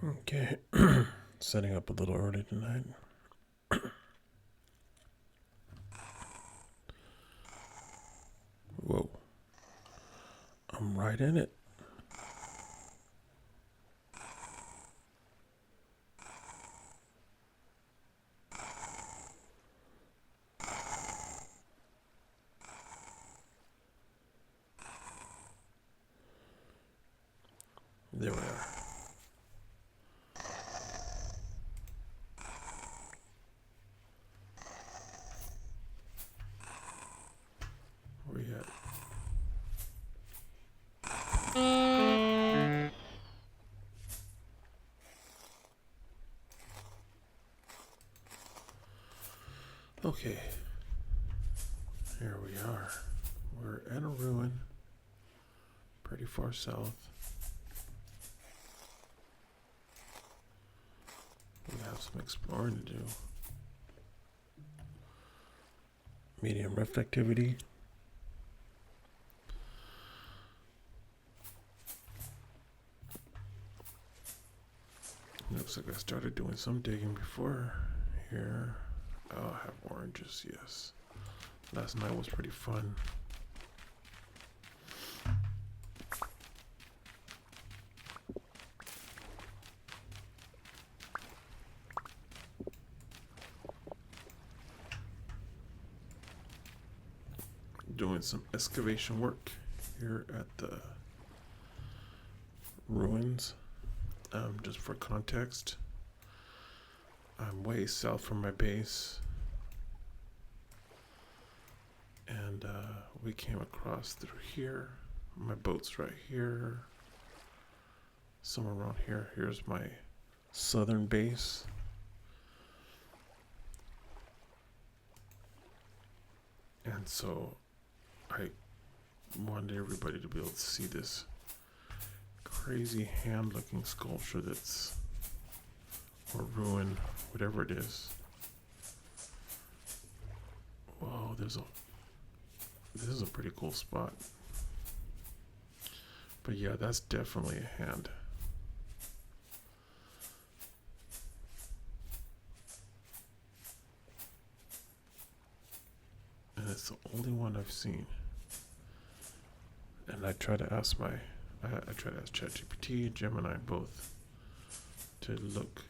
Okay, setting up a little early tonight. Whoa, I'm right in it. There we are. Where we at? Okay, here we are. We're at a ruin, pretty far south. We have some exploring to do. Medium reflectivity. Looks like I started doing some digging before here. Oh, I have oranges, yes. Last night was pretty fun. Doing some excavation work here at the ruins. Just for context, I'm way south from my base, and we came across through here. My boat's right here, somewhere around here. Here's my southern base. And so I wanted everybody to be able to see this crazy hand-looking sculpture that's, or ruin, whatever it is. Whoa, this is a pretty cool spot. But yeah, that's definitely a hand. And it's the only one I've seen. And I try to ask ChatGPT, Gemini, both, to look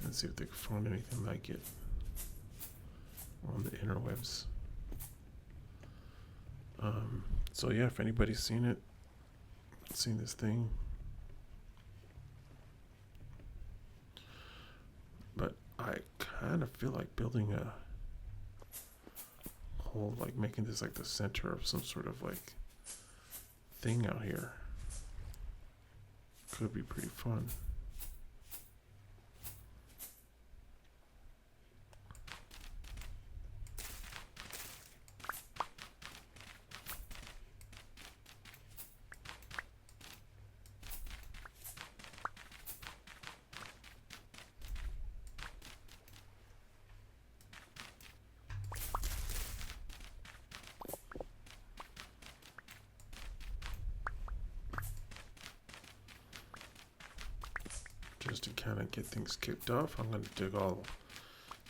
and see if they can find anything like it on the interwebs. So yeah, if anybody's seen this thing, but I kind of feel like building a whole, like making this like the center of some sort of like thing out here. Could be pretty fun. Just to kind of get things kicked off, I'm going to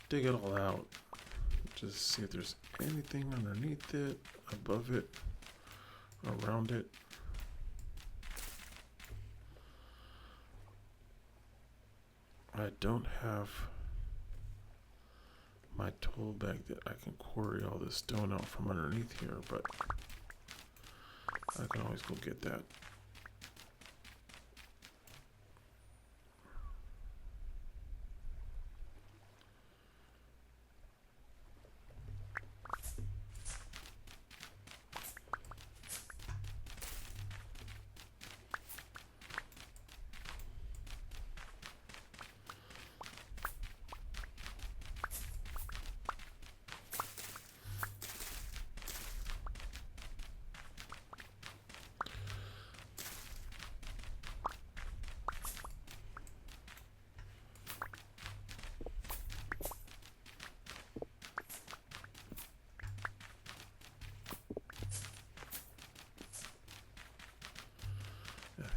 dig it all out. Just see if there's anything underneath it, above it, around it. I don't have my tool bag that I can quarry all this stone out from underneath here, but I can always go get that.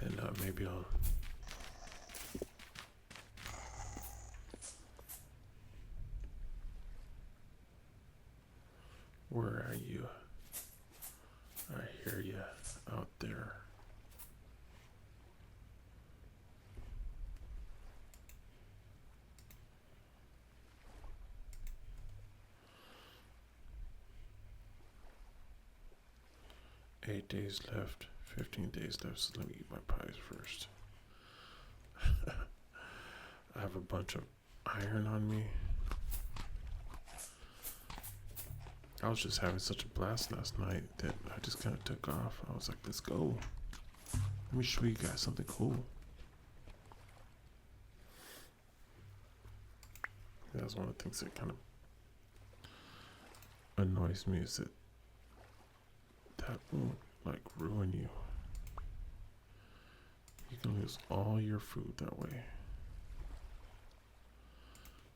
And maybe I'll 8 days left, 15 days left, so let me eat my pies first. I have a bunch of iron on me. I was just having such a blast last night that I just kind of took off. I was like, let's go. Let me show you guys something cool. That's one of the things that kind of annoys me, is that won't like ruin you. You can lose all your food that way.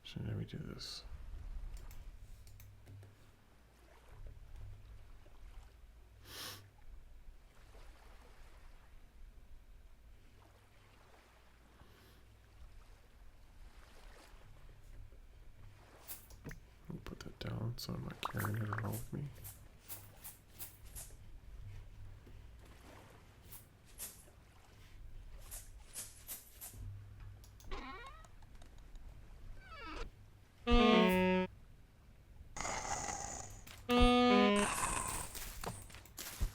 So let me do this. I'll put that down so I'm not carrying it around with me.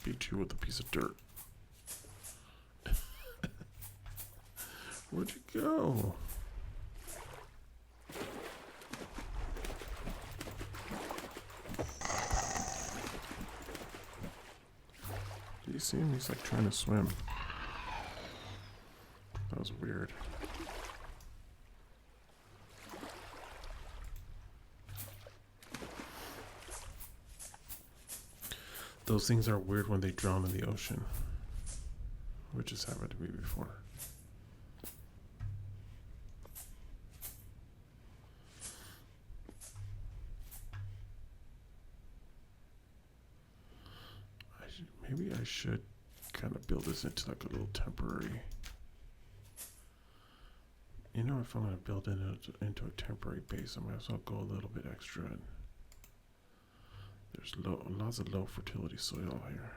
Beat you with a piece of dirt. Where'd you go? Do you see him? He's like trying to swim. That was weird. Those things are weird when they drown in the ocean, which has happened to me before. Maybe I should kind of build this into like a little temporary. You know, if I'm going to build it into a temporary base, I might as well go a little bit extra. And there's lots of low fertility soil here.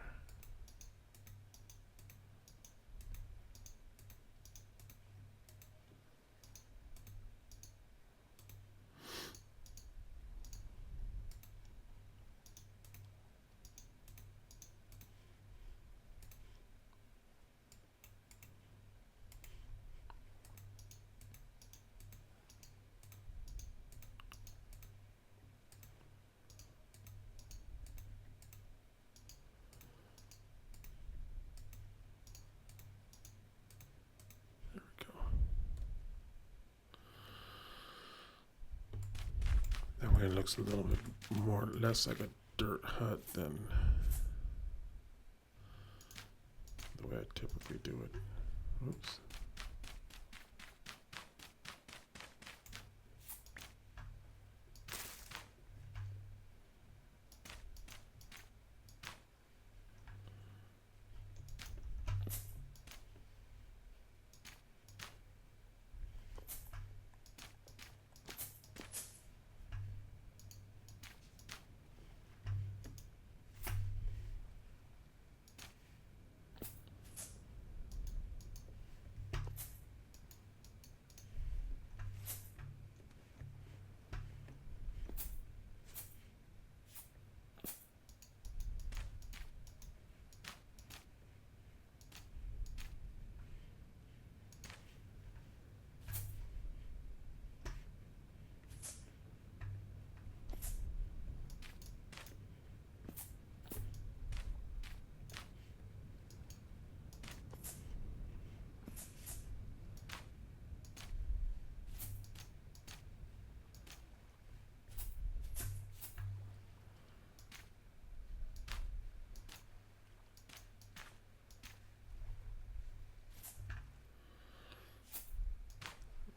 It looks a little bit less like a dirt hut than the way I typically do it. Oops.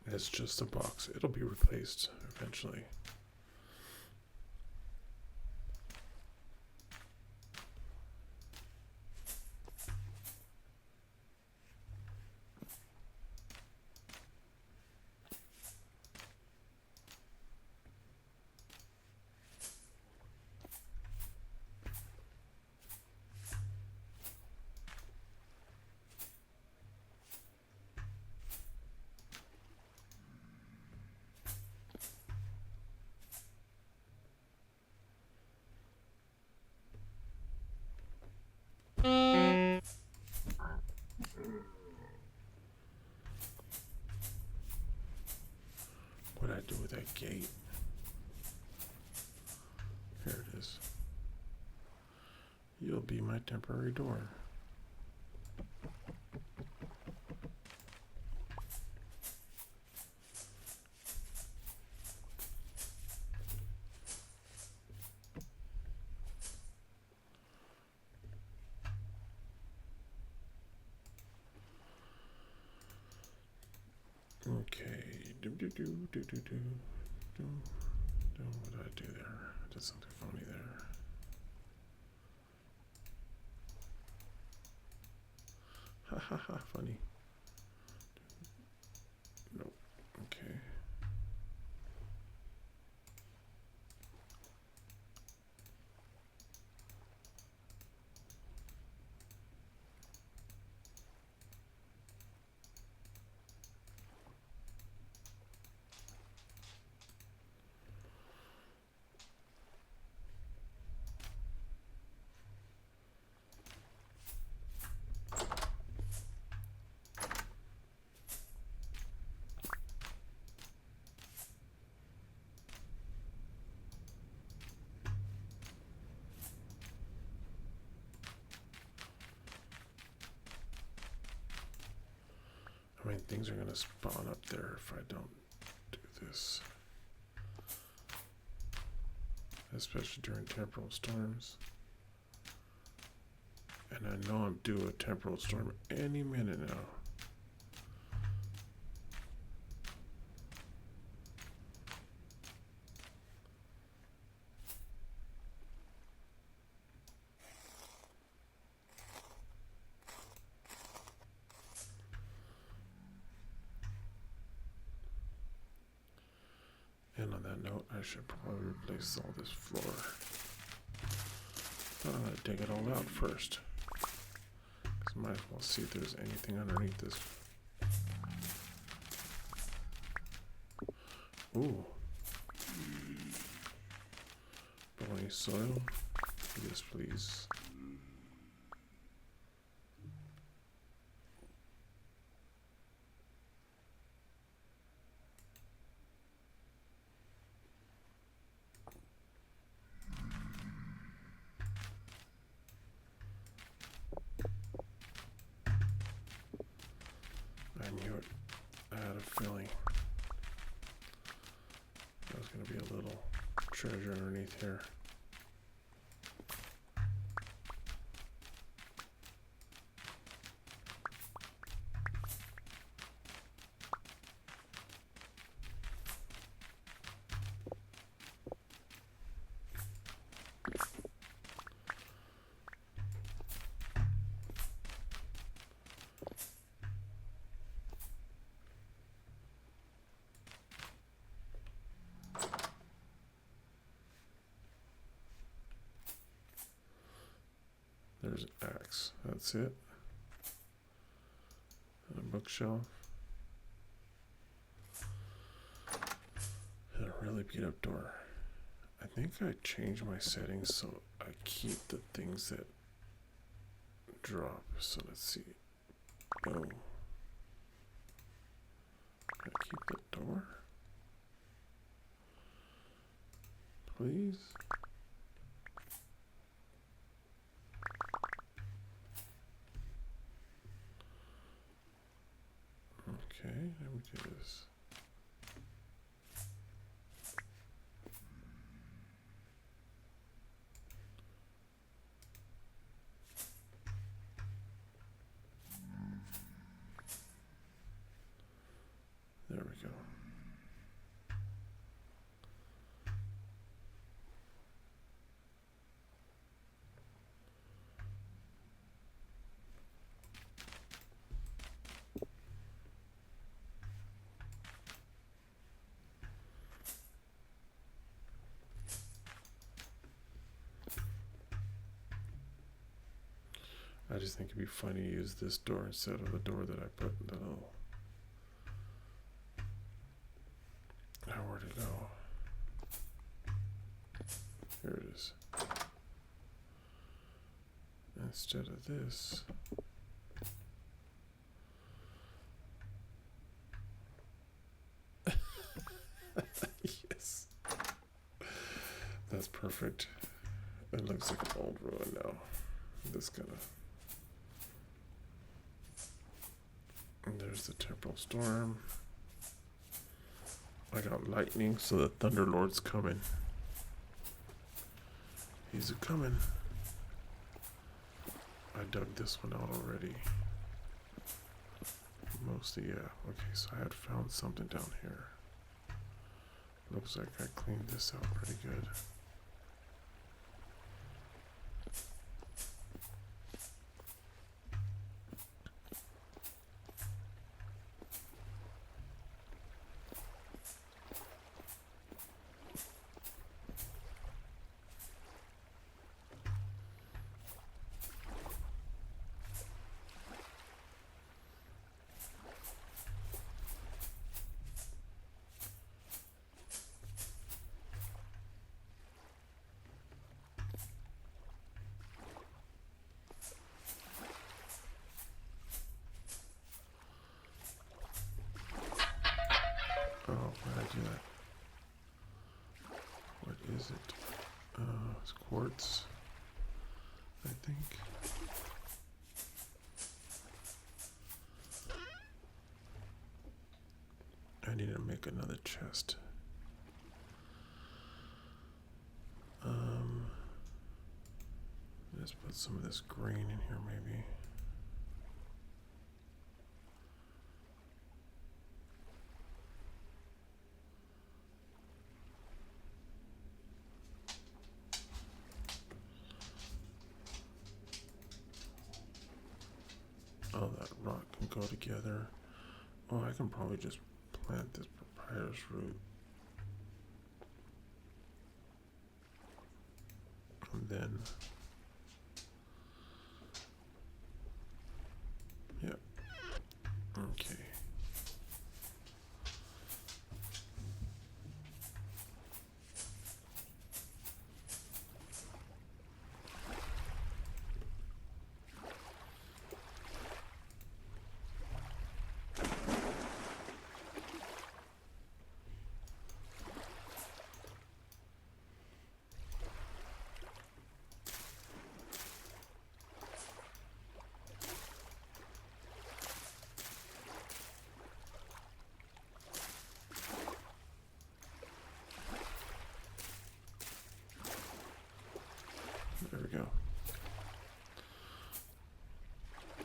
It's just a box. It'll be replaced eventually. gate. Here it is. You'll be my temporary door. Okay. What did I do there? I did something funny there. Ha ha ha, funny. Nope. Okay. I mean, things are going to spawn up there if I don't do this. Especially during temporal storms. And I know I'm due a temporal storm any minute now. And on that note, I should probably replace all this floor. But I'm going to dig it all out first. Because I might as well see if there's anything underneath this. Ooh. Bony soil. Yes, please. I knew it. I had a feeling there was going to be a little treasure underneath here. There's an axe. That's it. And a bookshelf. And a really beat up door. I think I changed my settings so I keep the things that drop. So let's see. Oh. Can I keep the door? Please? Okay, let me do this. There we go. I just think it'd be funny to use this door instead of the door that I put in the little. Now where'd it go? Here it is. Instead of this. Yes. perfect. It looks like an old ruin now. This kind of. And there's the temporal storm. I got lightning, so the Thunder Lord's coming. He's a-coming. I dug this one out already. Mostly, yeah. Okay, so I had found something down here. Looks like I cleaned this out pretty good. Oh, why did I do that? What is it? It's quartz, I think. I need to make another chest. Let's put some of this green in here, maybe. Oh, that rock can go together. Oh, I can probably just plant this papyrus root. And then, yeah, okay. There we go.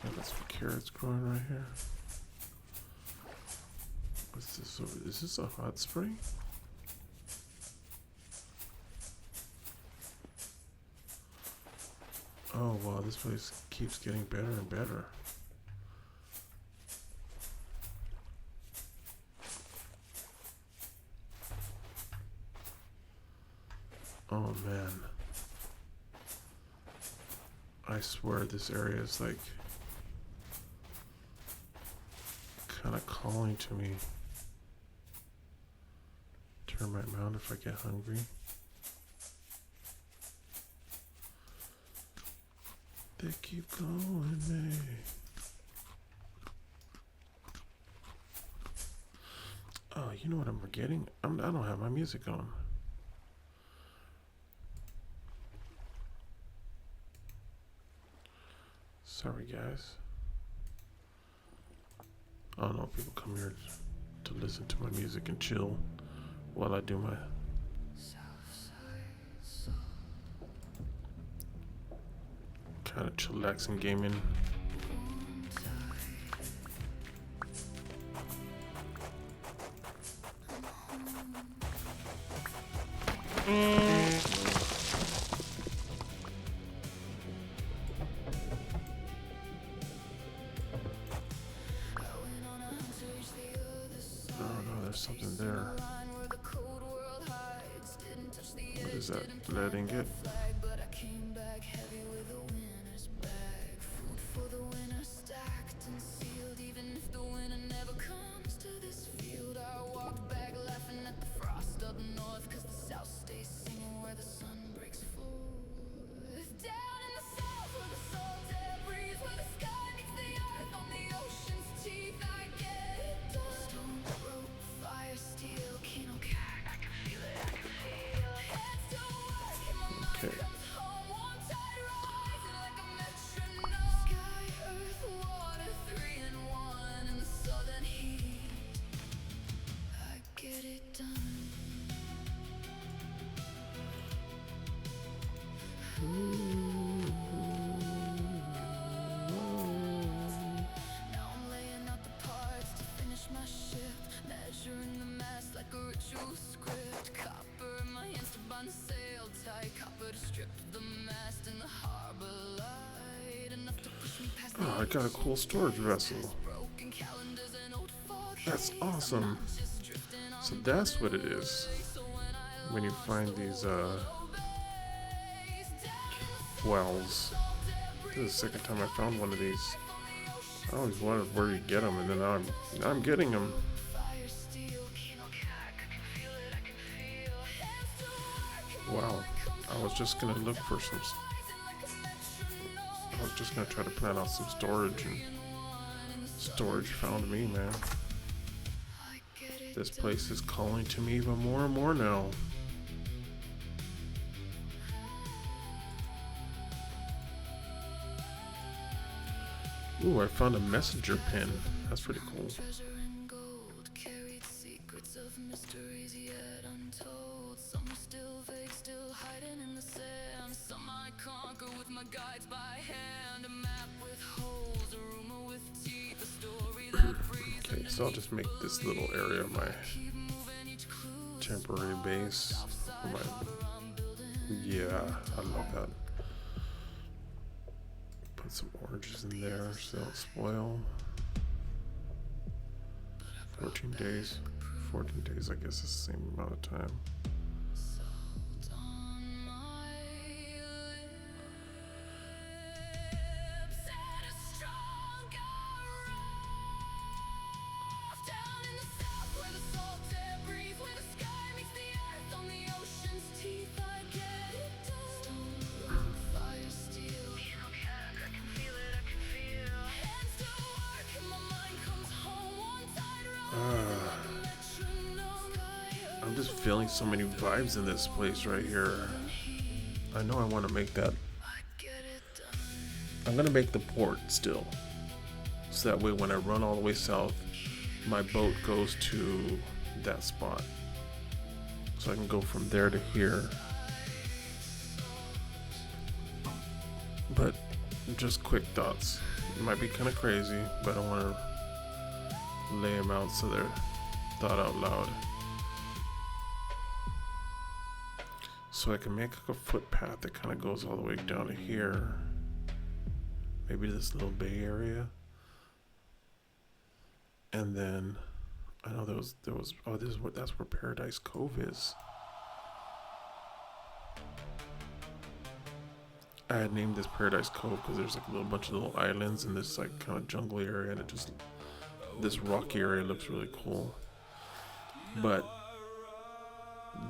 Yeah, that's for carrots growing right here. What's this over? Is this a hot spring? Oh wow, this place keeps getting better and better. Oh man. I swear this area is like kind of calling to me. Termite mound if I get hungry. They keep calling me. Oh, you know what I'm forgetting? I don't have my music on. Sorry, guys. I don't know, people come here to listen to my music and chill while I do my kind of chillaxing gaming. Something there. What is that? Letting it? Oh, I got a cool storage vessel. That's awesome. So that's what it is when you find these wells. This is the second time I found one of these. I always wondered where you get them, and then now I'm getting them. Wow, I was just gonna look for some. I was just gonna try to plan out some storage, and storage found me, man. This place is calling to me even more and more now. Ooh, I found a messenger pin. That's pretty cool. Okay, so I'll just make this little area my temporary base. Yeah, I love that. Put some oranges in there so they don't spoil. 14 days. 14 days, I guess, is the same amount of time. I'm just feeling so many vibes in this place right here. I know I want to make that. I'm going to make the port still. So that way when I run all the way south, my boat goes to that spot. So I can go from there to here. But just quick thoughts. It might be kind of crazy, but I want to lay them out so they're thought out loud. So I can make like a footpath that kind of goes all the way down to here. Maybe this little bay area. And then I know there was oh, that's where Paradise Cove is. I had named this Paradise Cove because there's like a little bunch of little islands in this like kind of jungly area, and this rocky area looks really cool. But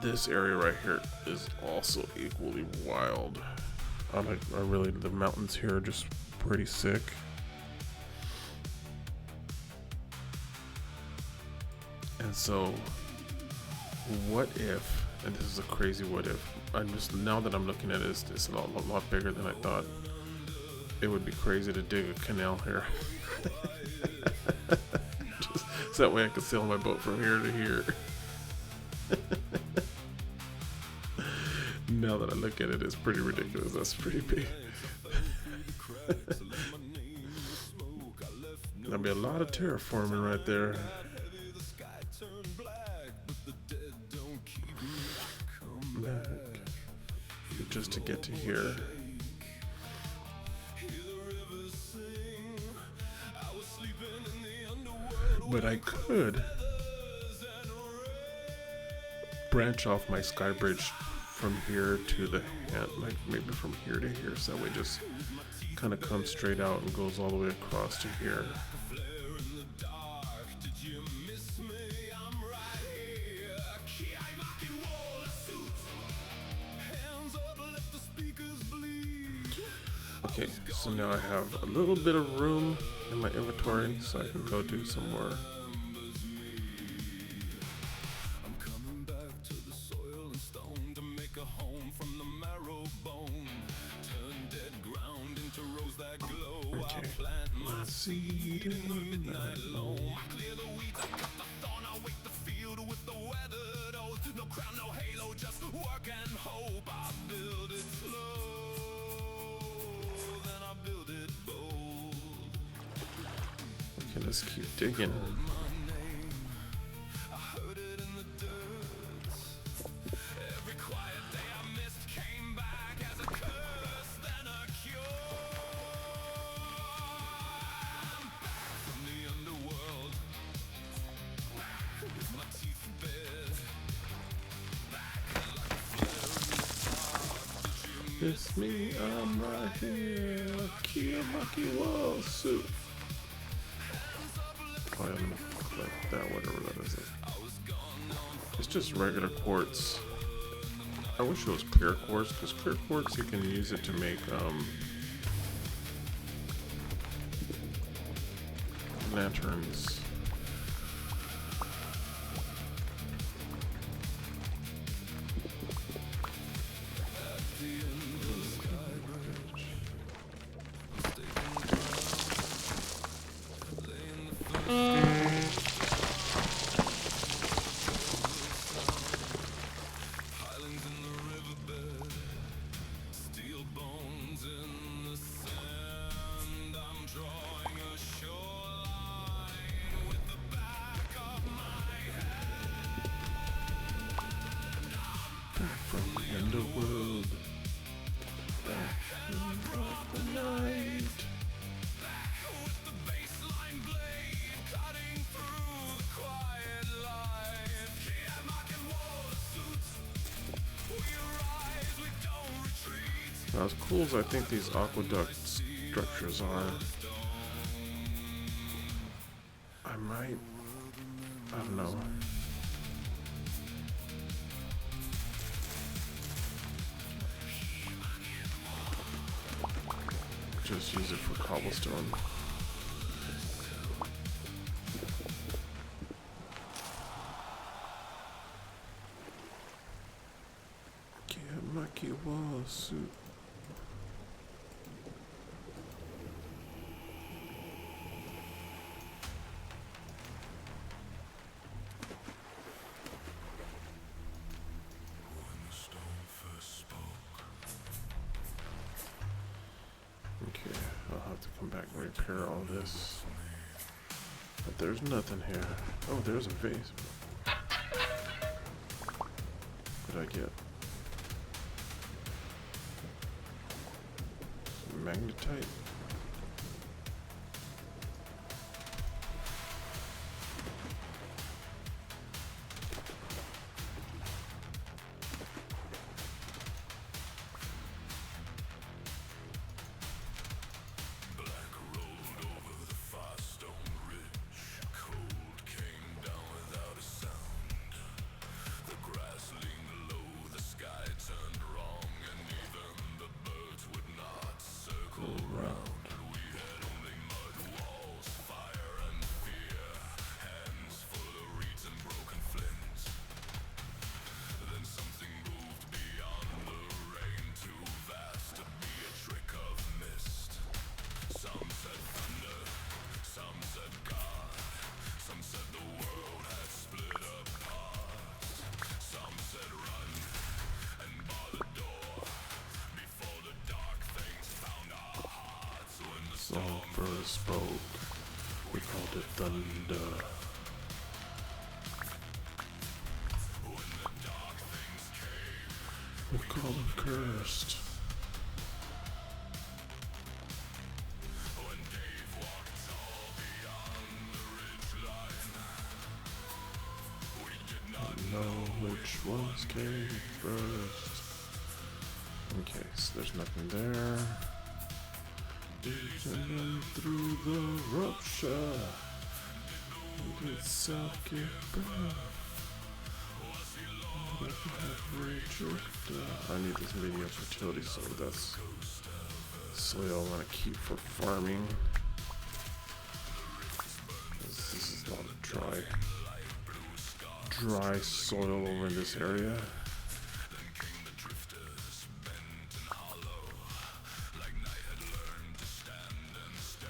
this area right here is also equally wild. The mountains here are just pretty sick. And so, what if, and this is a crazy what if, now that I'm looking at it, it's a lot bigger than I thought. It would be crazy to dig a canal here. Just so that way I could sail my boat from here to here. Now that I look at it, it's pretty ridiculous. That's pretty big. There'll be a lot of terraforming right there. Just to get to here. But I could branch off my sky bridge from here to the hand, like maybe from here to here, so that way just kind of comes straight out and goes all the way across to here. Okay, so now I have a little bit of room in my inventory, so I can go do some more. Okay, let's see. Okay, let's keep digging. It's me, I'm right here. Kiyomaki wall suit. Oh, yeah, I'm gonna collect that, whatever that is. It's just regular quartz. I wish it was clear quartz, because clear quartz you can use it to make lanterns. Now, as cool as I think these aqueduct structures are, I don't know. Just use it for cobblestone. Kiyomaki wall suit. Okay, I'll have to come back and repair all this. But there's nothing here. Oh, there's a vase. What did I get? Some magnetite. Song first spoke, we called it thunder. We call him cursed. I know which ones came first. Okay, so there's nothing there. Descending through the rupture, it's self-care. I need this medium fertility, so that's soil I want to keep for farming. This is not a dry soil over in this area.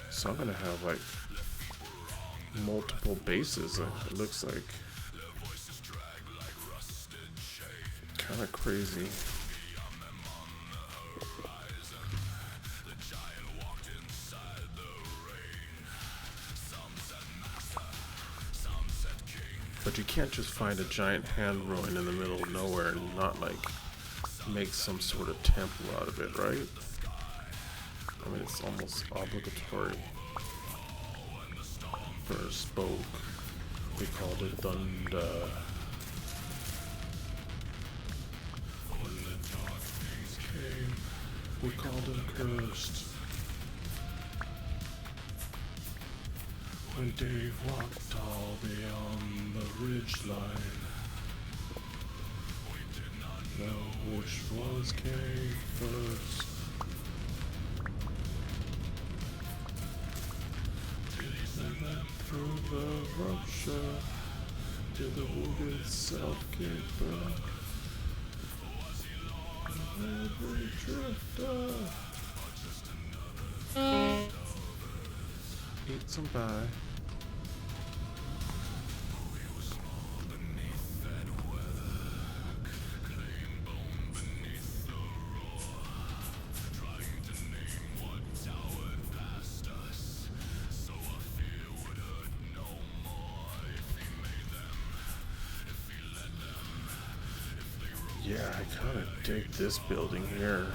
So I'm gonna have like multiple bases. It looks like kind of crazy. But you can't just find a giant hand ruin in the middle of nowhere and not like make some sort of temple out of it, right? I mean, it's almost obligatory. First spoke, we called it thunder. We called him cursed. When Dave walked all beyond the ridgeline, know which ones came first. Through the rupture, did the wounded self get back? Every drifter. Eat some pie. Yeah, I kind of dig this building here.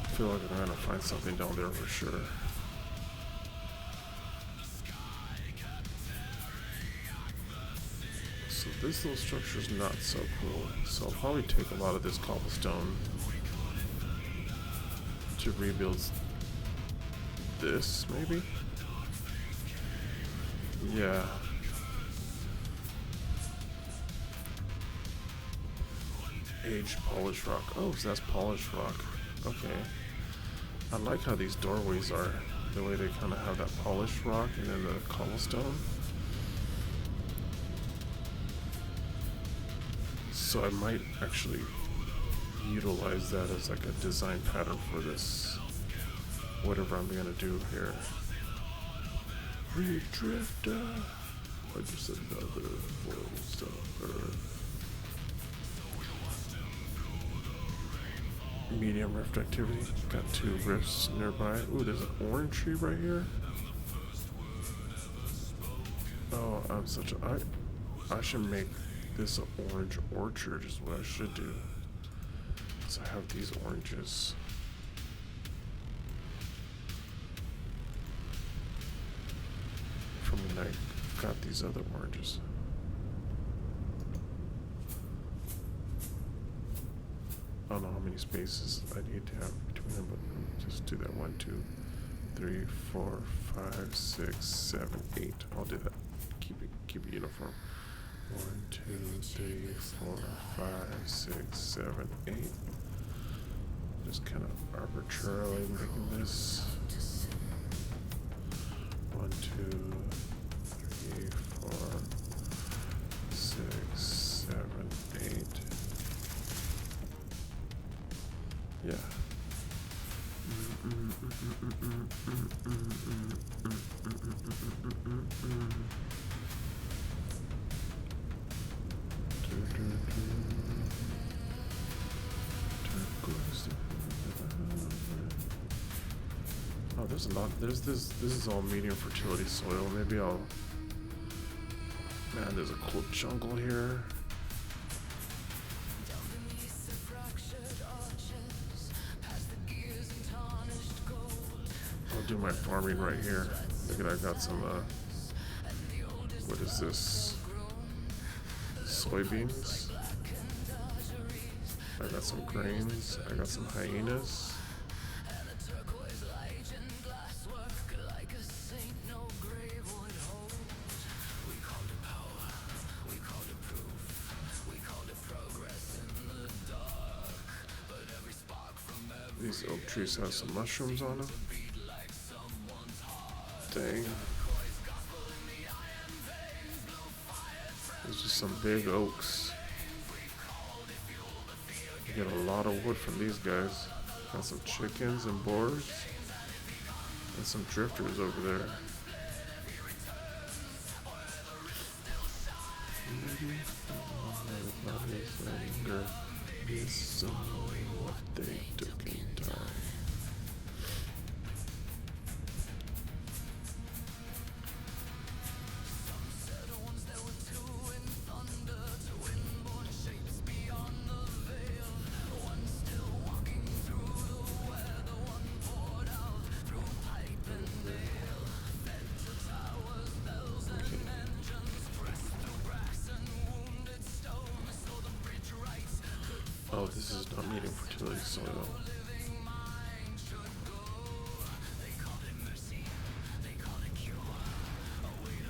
I feel like I'm gonna find something down there for sure. So this little structure is not so cool. So I'll probably take a lot of this cobblestone to rebuild this, maybe? Yeah. Aged polished rock. Oh, so that's polished rock. Okay. I like how these doorways are. The way they kind of have that polished rock and then the cobblestone. So I might actually utilize that as like a design pattern for this, whatever I'm gonna do here. Redrifter. Or just another voice of Earth. Medium rift activity. Got 2 rifts nearby. Ooh, there's an orange tree right here. Oh, I'm such a... I should make this an orange orchard is what I should do. So I have these oranges. From when I got these other oranges. I don't know how many spaces I need to have between them, but just do that. 1, 2, 3, 4, 5, 6, 7, 8. I'll do that. Keep it uniform. 1, 2, 3, 4, 5, 6, 7, 8. Just kind of arbitrarily making this. 1, 2, 3, 4, 6, 7, 8. Yeah. Oh, there's a lot. There's this. This is all medium fertility soil. Maybe I'll. Man, there's a cool jungle here. I'll do my farming right here. Look at, I got some. What is this? Soybeans. I got some grains. I got some hyenas. These oak trees have some mushrooms on them. Dang. There's just some big oaks. You get a lot of wood from these guys. Got some chickens and boars. And some drifters over there. Is what they took in time. Oh, this is not needing fertility soil.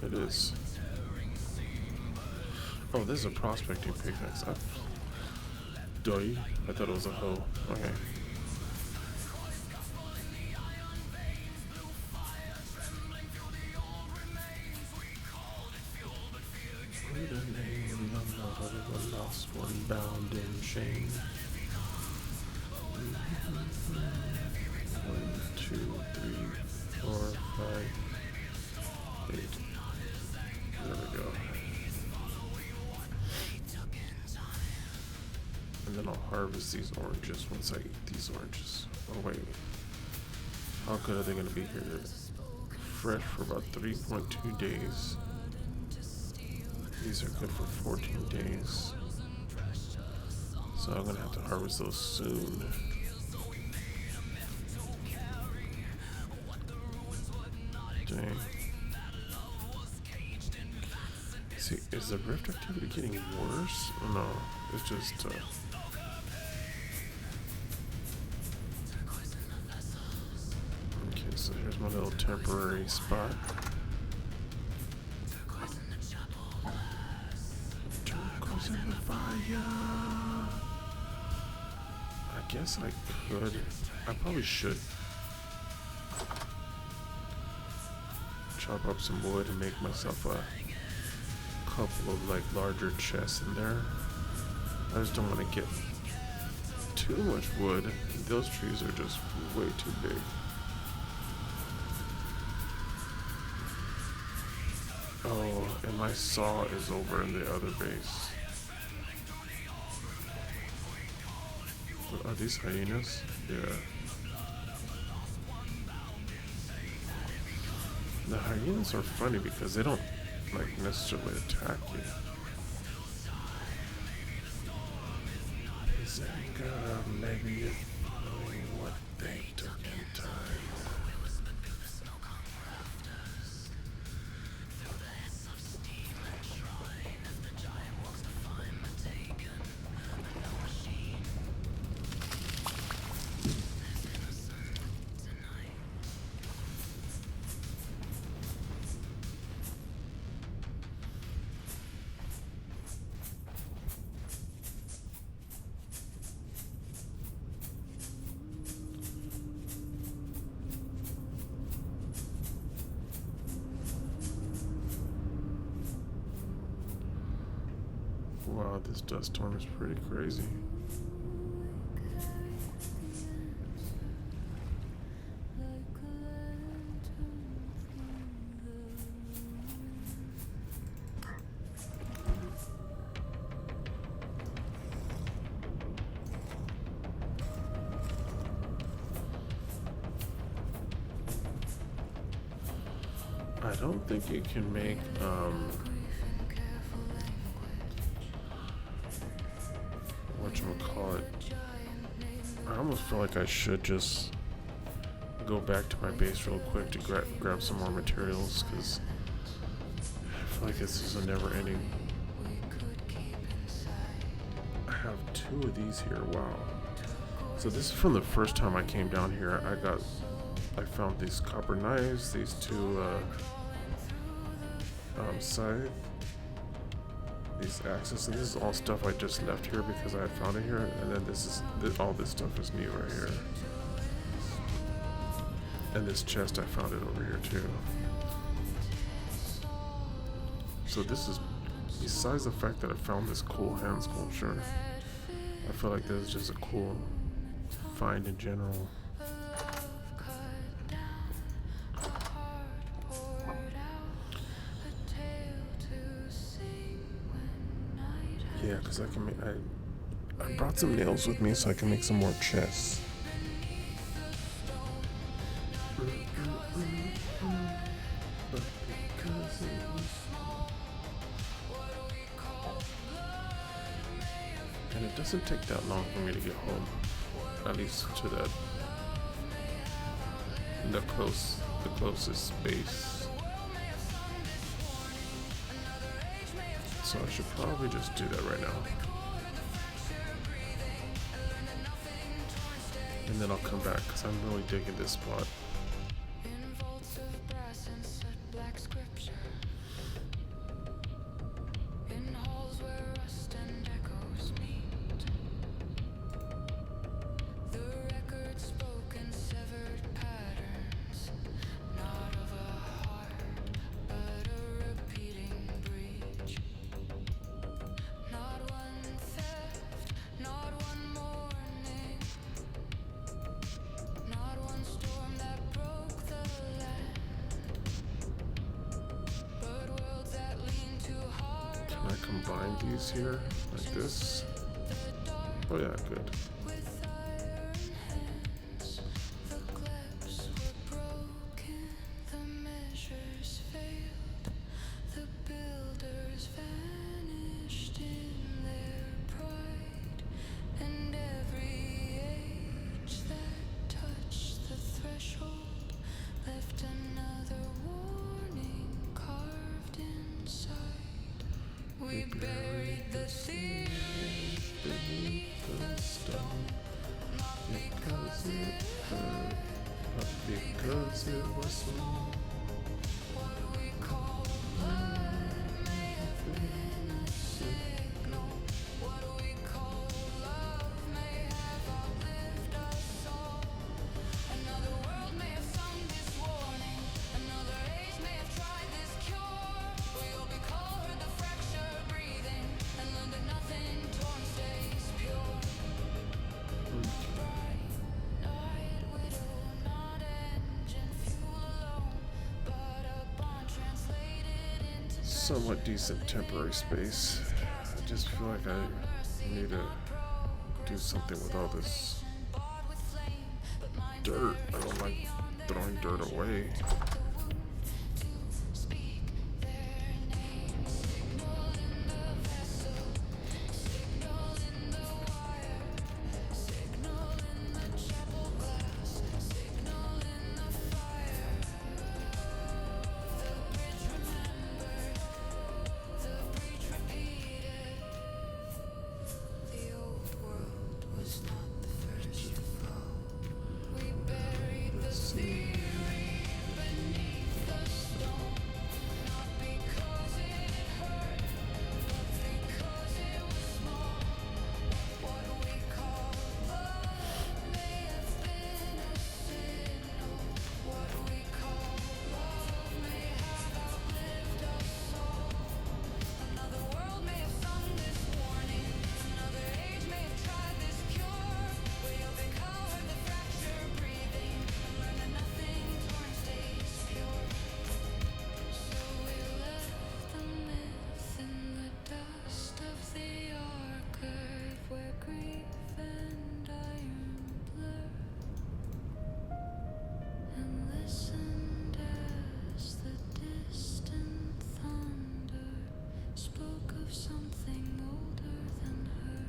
It is. Oh, this is a prospecting pickaxe. I thought it was a hoe. Okay. The lost one bound in shame. 1, 2, 3, 4, 5, 8. There we go. And then I'll harvest these oranges once I eat these oranges. Oh wait. How good are they going to be here? They're fresh for about 3.2 days. These are good for 14 days. So I'm going to have to harvest those soon. Dang. See, is the rift activity getting worse? Oh, no, it's just okay, so here's my little temporary spot. Turquoise in the fire. I guess I could. I probably should chop up some wood and make myself a couple of like larger chests in there. I just don't want to get too much wood. Those trees are just way too big. Oh, and my saw is over in the other base. Are these hyenas? Yeah. The hyenas are funny because they don't like necessarily attack you. Is anger maybe knowing what they took in time? Wow, this dust storm is pretty crazy. I don't think you can make whatchamacallit. I almost feel like I should just go back to my base real quick to grab some more materials, because I feel like this is a never-ending. I have 2 of these here. Wow. So this is from the first time I came down here. I found these copper knives, these 2 scythe, these axes, and this is all stuff I just left here because I had found it here, and then all this stuff is new right here. And this chest, I found it over here too. So this is, besides the fact that I found this cool hand sculpture, I feel like this is just a cool find in general. Yeah, because I can make, I brought some nails with me so I can make some more chests. And it doesn't take that long for me to get home, at least to the closest base. So I should probably just do that right now. And then I'll come back because I'm really digging this spot. In vaults of brass and set black scripture, in halls where rust and echoes meet, the record spoke in severed patterns, not of a heart, but a repeating breach. Not one theft, not one morning, not one storm that broke the land, but worlds that lean too hard Can I combine these here like this? Oh yeah, good. with iron hands. The clefts were broken, the measures failed, the builders vanished in their pride, and every age that touched the threshold left another warning carved inside. We buried the theory beneath the stone, not because it hurt, But because it was small. what we call blood may have been a signal. What we call love may have outlived us all. Another world may have sung this warning. Another age may have tried this cure. WayobiKal heard the fracture breathing and learned that nothing torn stays pure. Bright night widow, not engine fuel alone, but a bond translated into Somewhat decent temporary space. I just feel like I need to do something with all this dirt. I don't like throwing dirt away. The old world was not the first to fall. We buried the theory beneath the stone, not because it hurt, but because it was small. What we call love may have been a signal. What we call love may have outlived us all. Another world may have sung this warning. Another age may have tried this cure. WayobiKal heard the fracture breathing and learned that nothing torn stays pure. So we left the myth in the dust of the archive where grief and iron blur, and listened as the distant thunder spoke of something older than her.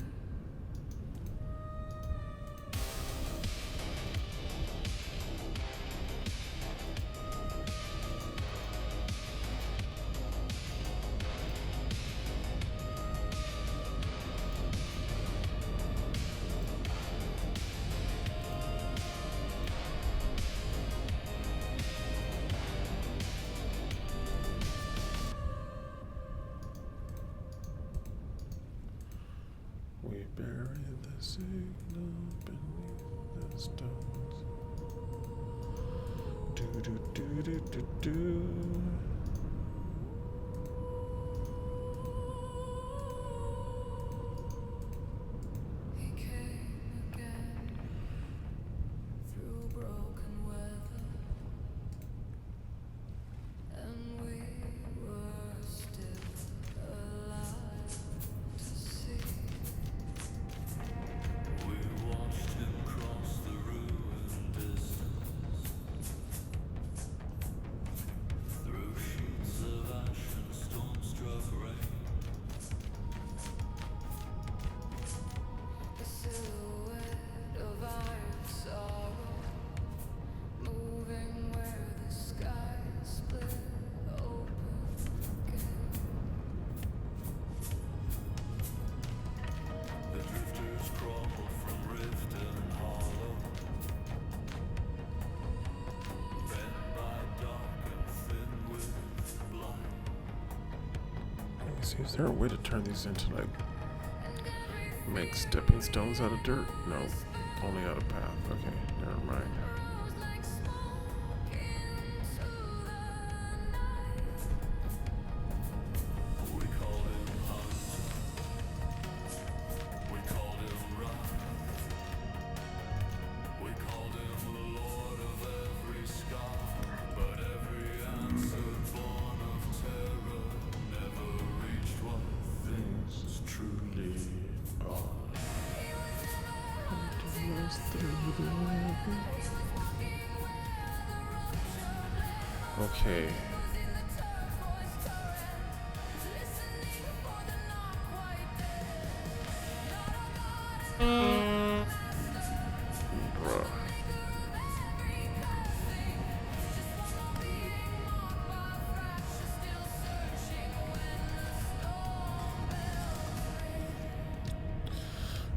We bury the signal beneath the stones. Do do do do do do. He came again through broken weather, and we were still alive to see. We watched him cross the ruined distance through See, is there a way to turn these into like make stepping stones out of dirt? No, only out of path. Okay, never mind. We called him hunter. We called him rock. We called him the lord of every scar. But every answer born of terror never reached what things truly are. Okay. Bruh.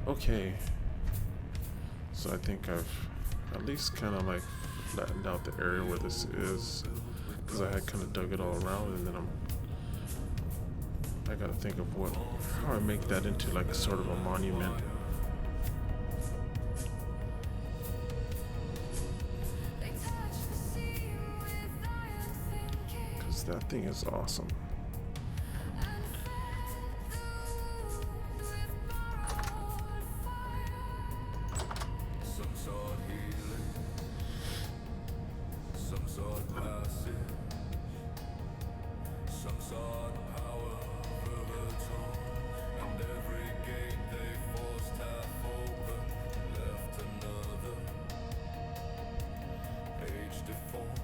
Okay. So I think I've at least kind of like flattened out the area where this is, because I had kind of dug it all around, and then I gotta think of how I make that into like sort of a monument. Because that thing is awesome. Some sought healing, some sought passage, some sought power for the tone, and every gate they forced half open left another page deformed.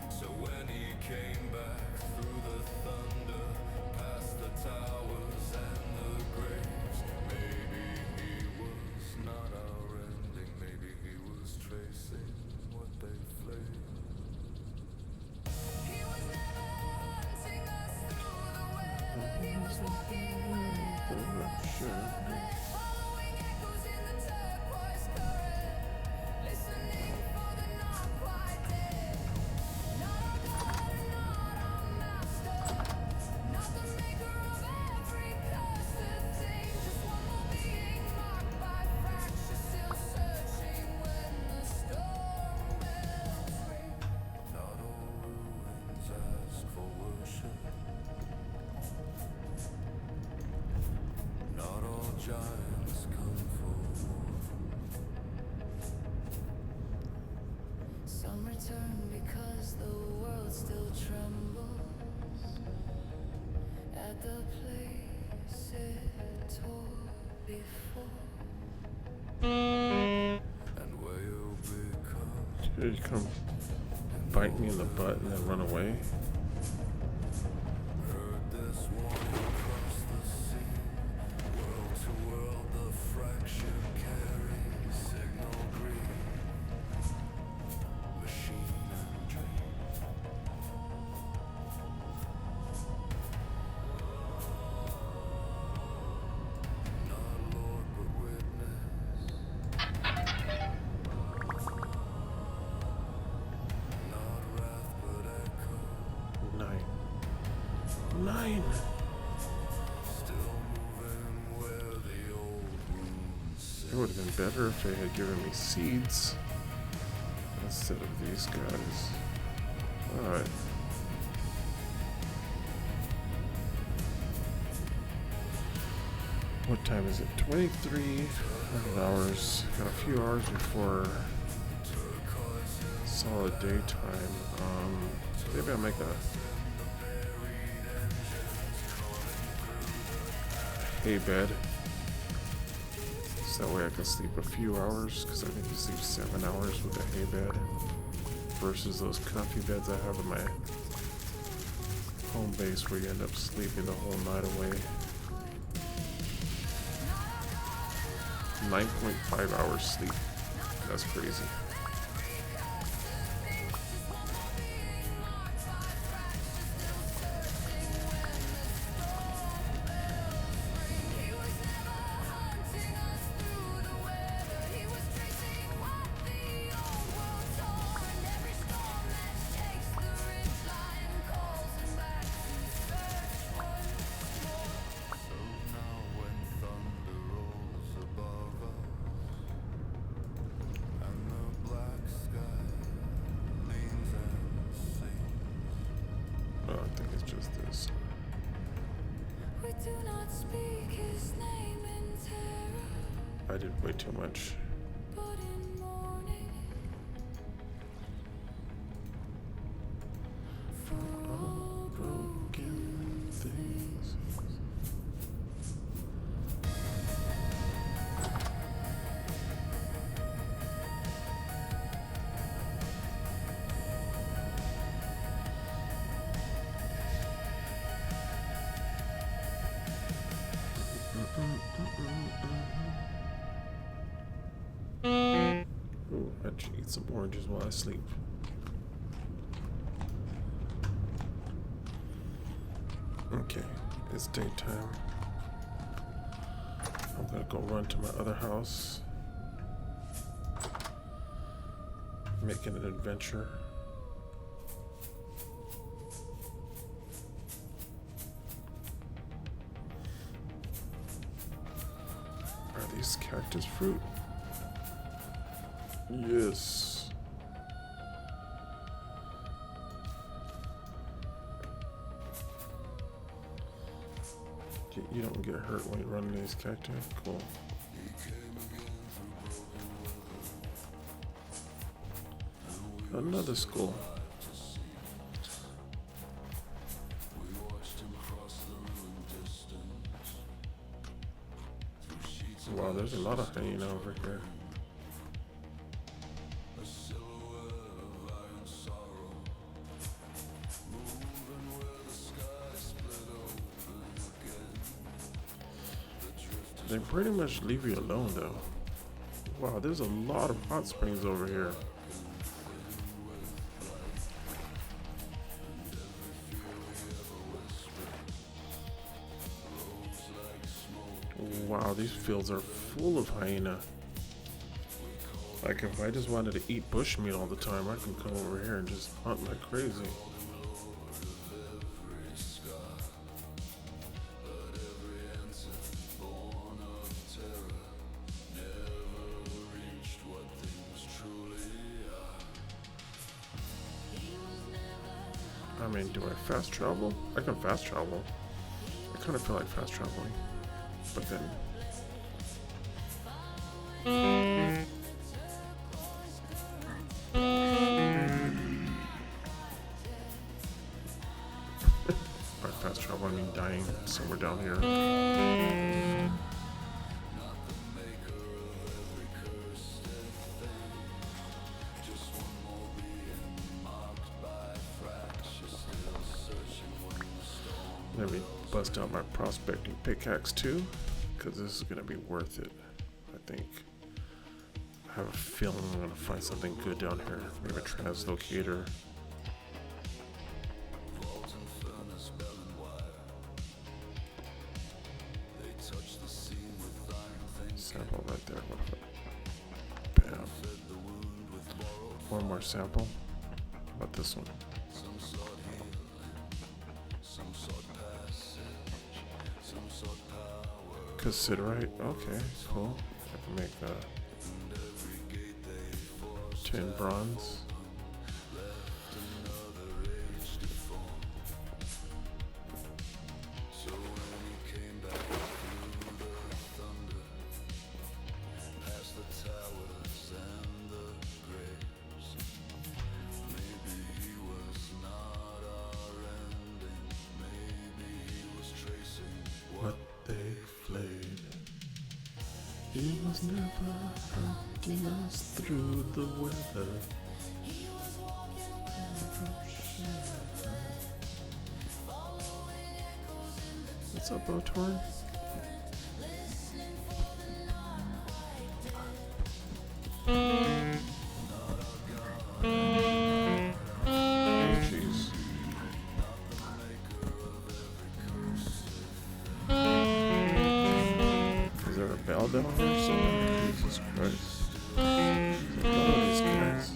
So when he came back through the thunder, past the towers and the graves, maybe he was not our ending, maybe he was tracing what they flayed. Not all ruins ask for worship. Not all giants come for war. Some return because the world still trembles at the place it tore before. And WayobiKal Here you come, bite me in the butt and then run away. heard this warning across the sea. World to world the fracture carries signal green. Machine and dream. Not Lord but witness. Not wrath but echo. 9. Still moving where the old wounds sit. It would have been better if they had given me seeds instead of these guys. Alright. What time is it? 2300 hours. Got a few hours before solid daytime. Maybe I'll make a hay bed. So that way I can sleep a few hours, because I think you sleep 7 hours with a hay bed versus those comfy beds I have in my home base where you end up sleeping the whole night away. 9.5 hours sleep. That's crazy. not speak his name in terror, I did way too much. but in mourning for all broken things. Ooh, I should eat some oranges while I sleep. Okay, it's daytime. I'm gonna go run to my other house. Making an adventure. Are these cactus fruit? Yes. You don't get hurt when you run into these cacti? Cool. Another school. Wow, there's a lot of hyena over here. They pretty much leave you alone though. Wow, there's a lot of hot springs over here. Wow, these fields are full of hyena. Like if I just wanted to eat bushmeat all the time, I can come over here and just hunt like crazy. I mean, do I fast travel? I can fast travel. I kind of feel like fast traveling. But then... By fast travel, I mean dying somewhere down here. Let me bust out my prospecting pickaxe too, because this is going to be worth it, I think. I have a feeling I'm going to find something good down here. Maybe a translocator. Sample right there. What if I... Bam. One more sample. How about this one? Cassiterite, okay, cool. I can make 10 bronze. What they flayed. He was never hunting us through the weather. What's up, Botorn? Oh, jeez. Is there a bell down there somewhere? Jesus Christ. There's a lot of these guys.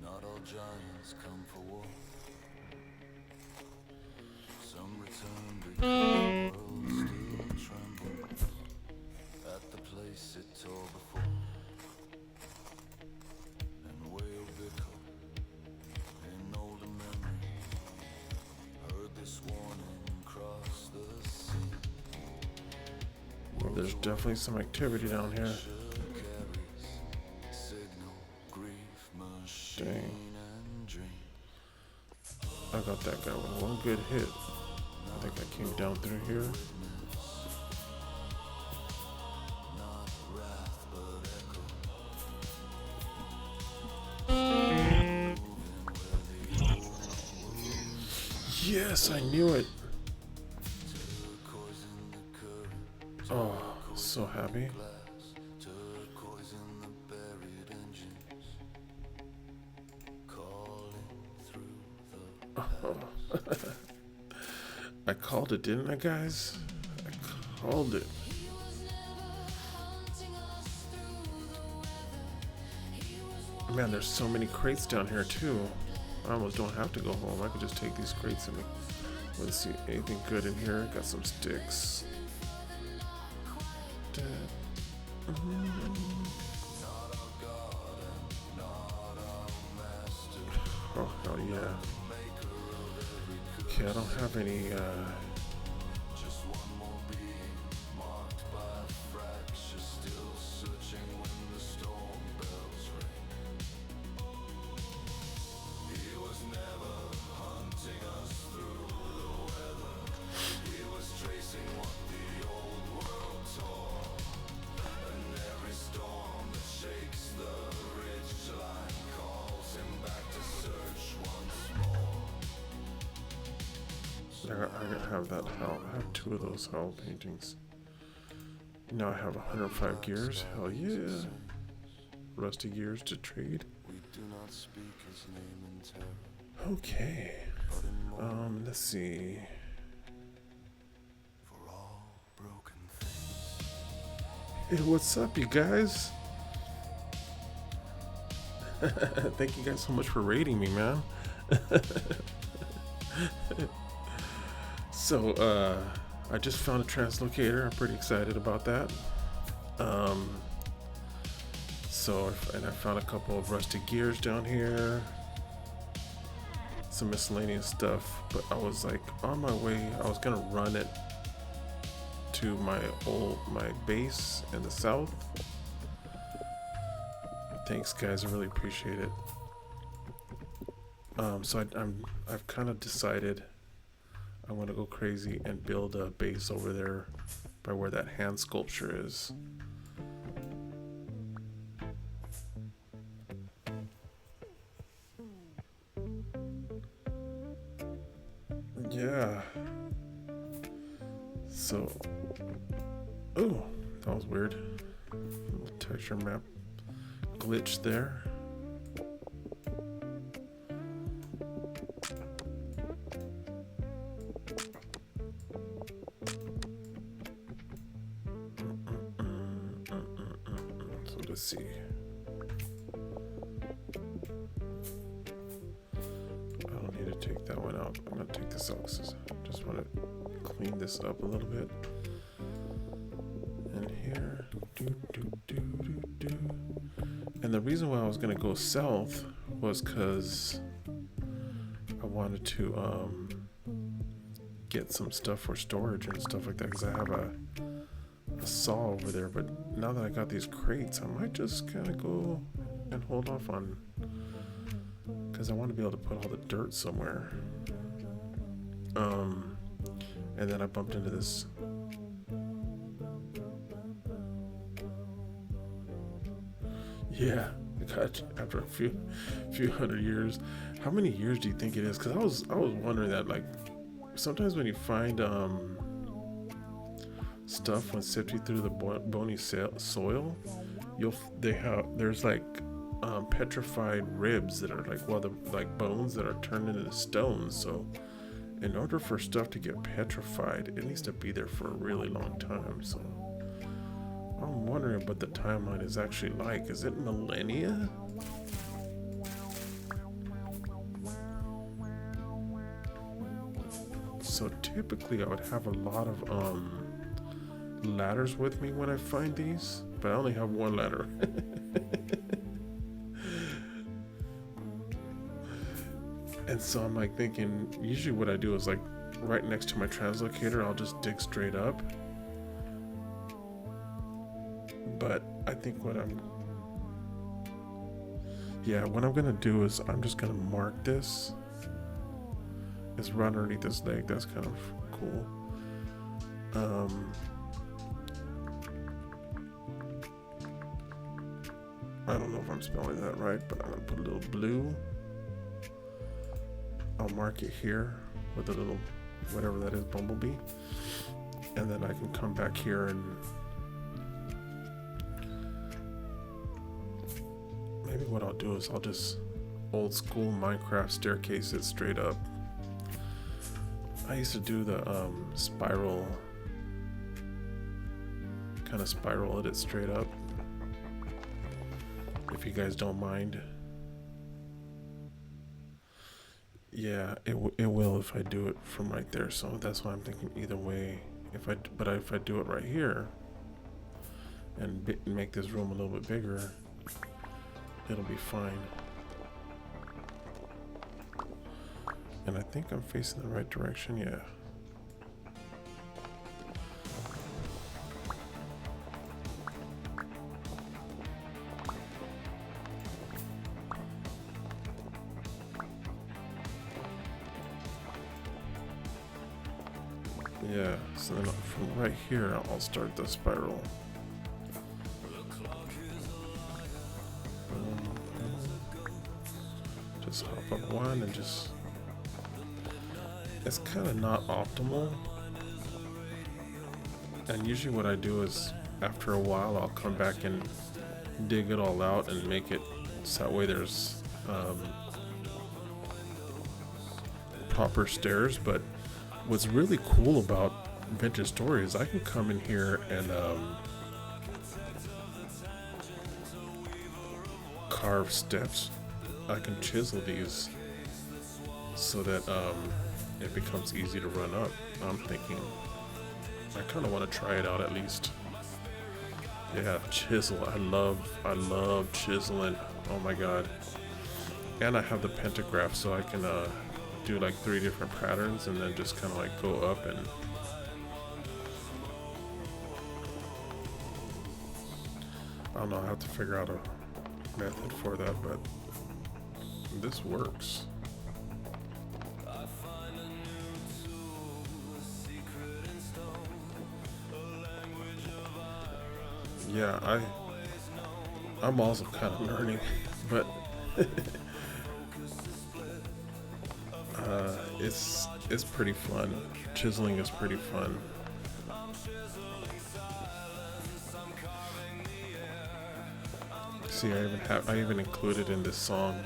Not all giants come for war. Some return because the world still trembles at the place it tore before. And WayobiKal there's definitely some activity down here. Dang. I got that guy with one good hit. I think I came down through here. Yes, I knew it. Oh, so happy. Oh. I called it, didn't I, guys? I called it. Man, there's so many crates down here too. I almost don't have to go home. I could just take these crates and let's see anything good in here. Got some sticks. Oh hell yeah. Okay, I don't have any I have that hell. I have 2 of those hell paintings. Now I have 105 gears. Hell yeah. Rusty gears to trade. Okay. Let's see. Hey, what's up, you guys? Thank you guys so much for rating me, man. So, I just found a translocator. I'm pretty excited about that. And I found a couple of rusty gears down here. Some miscellaneous stuff. But I was like on my way. I was gonna run it to my base in the south. Thanks, guys. I really appreciate it. So I've kind of decided I want to go crazy and build a base over there by where that hand sculpture is. Yeah. So, oh, that was weird. Little texture map glitch there. So let's see. I don't need to take that one out. I'm gonna take this out because I just want to clean this up a little bit. And here, And the reason why I was gonna go south was because I wanted to get some stuff for storage and stuff like that. Because I have a saw over there. But now that I got these crates, I might just kind of go and hold off on. Because I want to be able to put all the dirt somewhere. And then I bumped into this. Yeah, God, after a few hundred years. How many years do you think it is? Because I was wondering that, like, sometimes when you find stuff when sifting through the bony soil, there's like petrified ribs that are like bones that are turned into stones. So in order for stuff to get petrified, it needs to be there for a really long time. So I'm wondering what the timeline is actually like. Is it millennia? So typically I would have a lot of ladders with me when I find these, but I only have one ladder. And so I'm like thinking, usually what I do is like right next to my translocator, I'll just dig straight up. But I think what I'm gonna do is I'm just gonna mark this. It's right underneath this leg. That's kind of cool. I don't know if I'm spelling that right, but I'm gonna put a little blue. I'll mark it here with a little, whatever that is, bumblebee. And then I can come back here and maybe what I'll do is I'll just old school Minecraft staircase it straight up. I used to do the spiral, kind of spiral it straight up, if you guys don't mind. Yeah, it will if I do it from right there. So that's why I'm thinking either way. If I do it right here and make this room a little bit bigger, it'll be fine. And I think I'm facing the right direction, yeah. Yeah, so then from right here, I'll start the spiral. Just hop up one and just... It's kind of not optimal. And usually what I do is, after a while, I'll come back and dig it all out and make it so that way there's proper stairs. But what's really cool about Vintage Story is I can come in here and carve steps. I can chisel these so that it becomes easy to run up. I'm thinking I kind of want to try it out at least. Yeah, chisel. I love chiseling. Oh my god. And I have the pentagraph, so I can do like 3 different patterns and then just kind of like go up and I don't know, I have to figure out a method for that, but this works. Yeah, I'm also kind of learning, but it's pretty fun. Chiseling is pretty fun. See, I even included in this song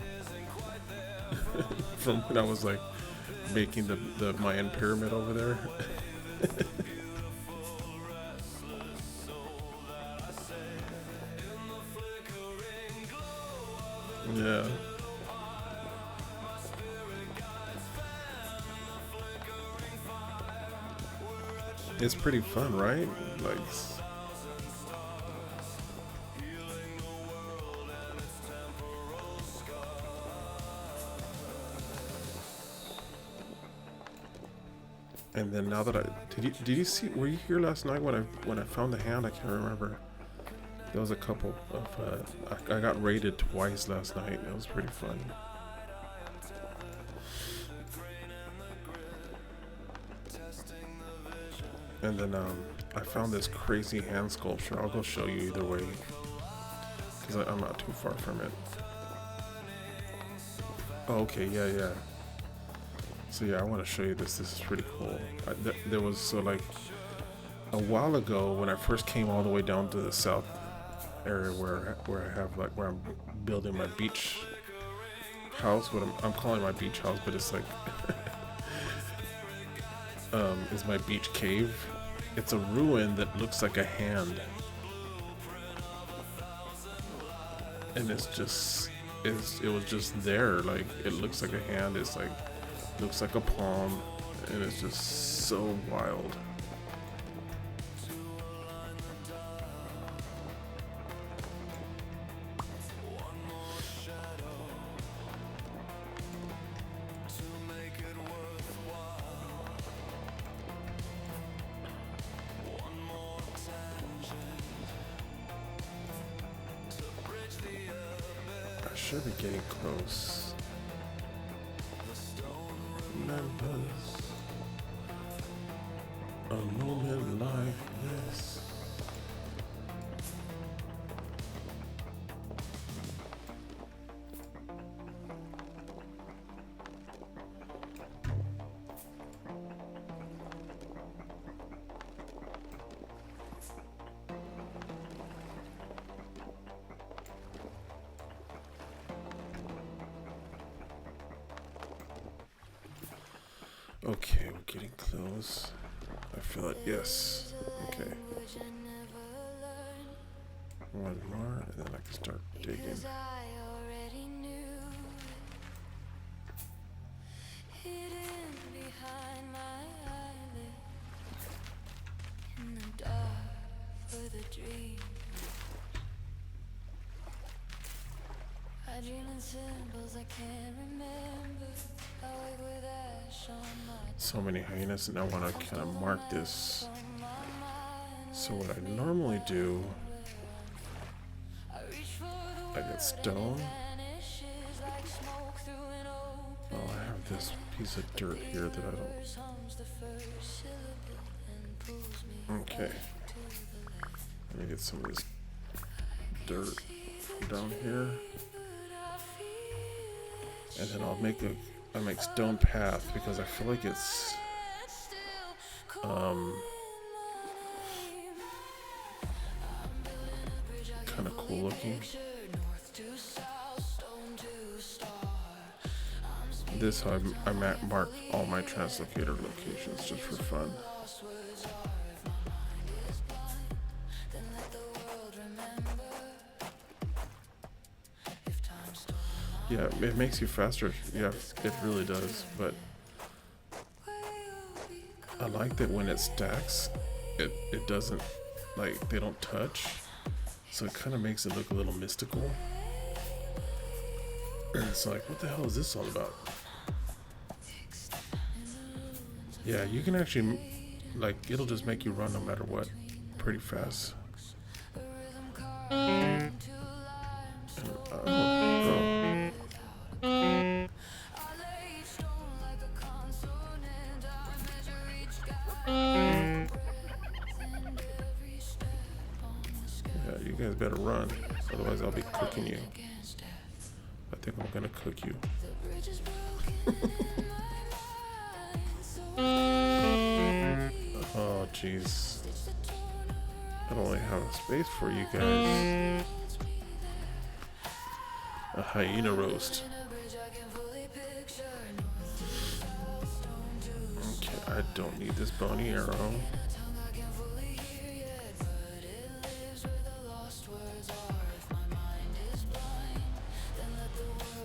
from when I was like making the Mayan pyramid over there. Yeah. It's pretty fun, right? Like, and then now that did you see, were you here last night when I found the hand? I can't remember. There was a couple of I got raided twice last night. It was pretty fun. And then I found this crazy hand sculpture. I'll go show you either way, because I'm not too far from it. Oh, okay, yeah. So yeah, I want to show you this. This is pretty cool. There was, so like a while ago when I first came all the way down to the south area where I have like where I'm building my beach house. What I'm calling my beach house, but it's like is my beach cave. It's a ruin that looks like a hand, and it was just there. Like, it looks like a hand. It's like, looks like a palm, and it's just so wild. should be getting close. Members, a moment like this. Okay, we're getting close. I feel it. Yes. Okay. One more, and then I can start digging. Because I already knew hidden behind my eyelid in the dark with a dream. I dream in symbols I can't remember. I wake with ash on my So many hyenas, and I want to kind of mark this. So what I normally do, I get stone. Oh, I have this piece of dirt here that I don't. Okay. Let me get some of this dirt down here, and then I'll make a stone path because I feel like it's kind of cool looking. This how I mark all my translocator locations just for fun. Yeah, it makes you faster. Yeah, it really does. But I like that when it stacks, it doesn't, like, they don't touch. So it kind of makes it look a little mystical. It's like, what the hell is this all about? Yeah, you can actually, like, it'll just make you run no matter what, pretty fast. And, bro. Yeah, you guys better run, otherwise I'll be cooking you. I think I'm gonna cook you. Oh, jeez. I don't really have a space for you guys. A hyena roast. Okay, I don't need this bony arrow.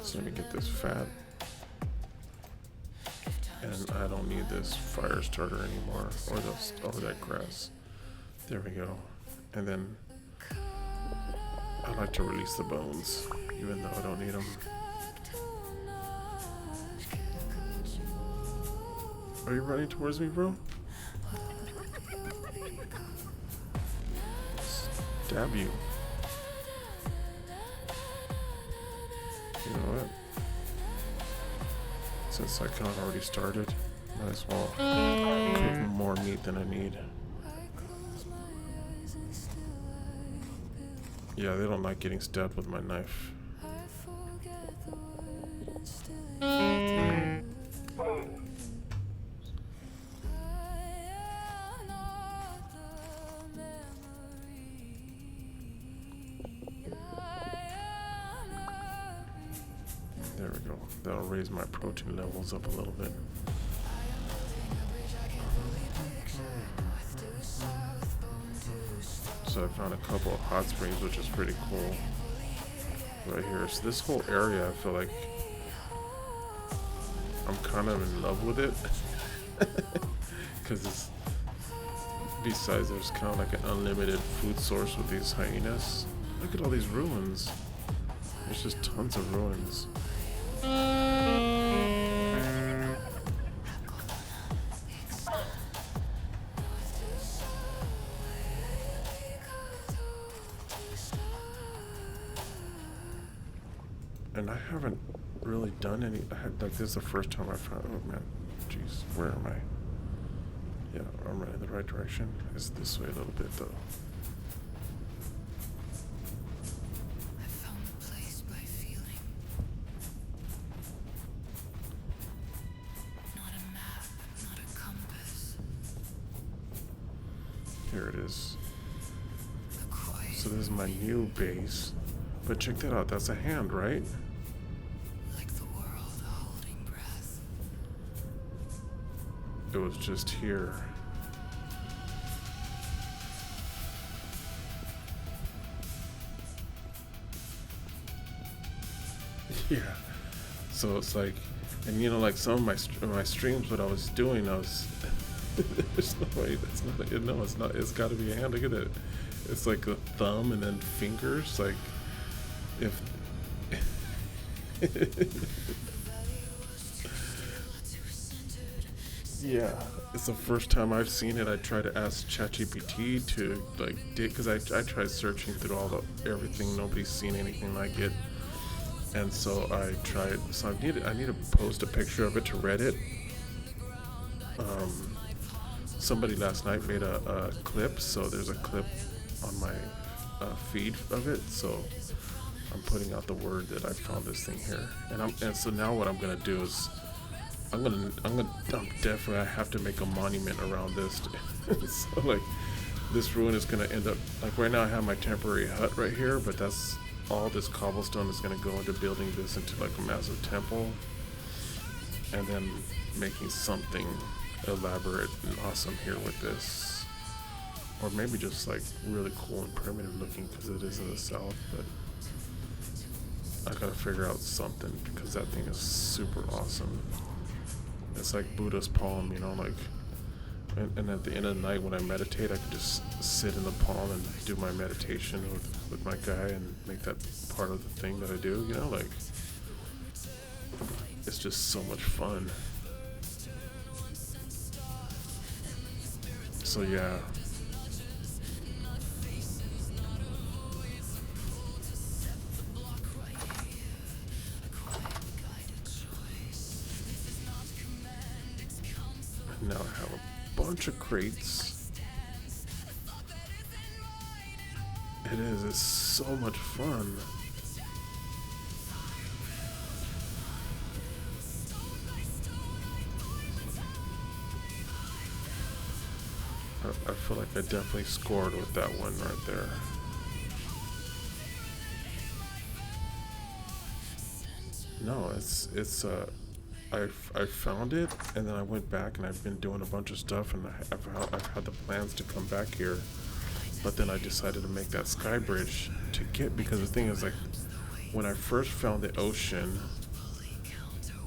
So let me get this fat. And I don't need this fire starter anymore, or that grass. There we go. And then I like to release the bones, even though I don't need them. Are you running towards me, bro? Stab you. You know what? Since I kind of already started, might as well cook more meat than I need. Yeah, they don't like getting stabbed with my knife. There we go. That'll raise my protein levels up a little bit. So I found a couple of hot springs, which is pretty cool right here. So this whole area, I feel like I'm kind of in love with it. Because it's, besides there's kind of like an unlimited food source with these hyenas. Look at all these ruins. There's just tons of ruins. And I haven't really done any. Like this is the first time I found. Oh man, jeez, where am I? Yeah, I'm running in the right direction. It's this way a little bit though. I found the place by feeling. Not a map, not a compass. Here it is. The quiet. So this is my new base. But check that out. That's a hand, right? Like the world holding breath. It was just here. Yeah. So it's like, and you know, like some of my streams, what I was doing, I was. There's no way. That's not. No, it's not. It's got to be a hand. Look at it. It's like a thumb and then fingers. Like if. Yeah, it's the first time I've seen it. I tried to ask ChatGPT to like dig, because I tried searching through everything. Nobody's seen anything like it, and so I tried. So I need to post a picture of it to Reddit. Somebody last night made a clip, so there's a clip on my feed of it. So I'm putting out the word that I found this thing here, and so now what I'm gonna do is. I'm definitely, I have to make a monument around this. So like, this ruin is gonna end up, like right now I have my temporary hut right here, but that's all this cobblestone is gonna go into building this into like a massive temple. And then making something elaborate and awesome here with this. Or maybe just like really cool and primitive looking because it is in the south, but I gotta figure out something because that thing is super awesome. It's like Buddha's palm, you know, like, and at the end of the night when I meditate, I can just sit in the palm and do my meditation with my guy and make that part of the thing that I do, you know, like, it's just so much fun. So yeah. Now I have a bunch of crates. It's so much fun. I feel like I definitely scored with that one right there. No, I found it, and then I went back and I've been doing a bunch of stuff, and I've had the plans to come back here, but then I decided to make that sky bridge to get, because the thing is, like, when I first found the ocean,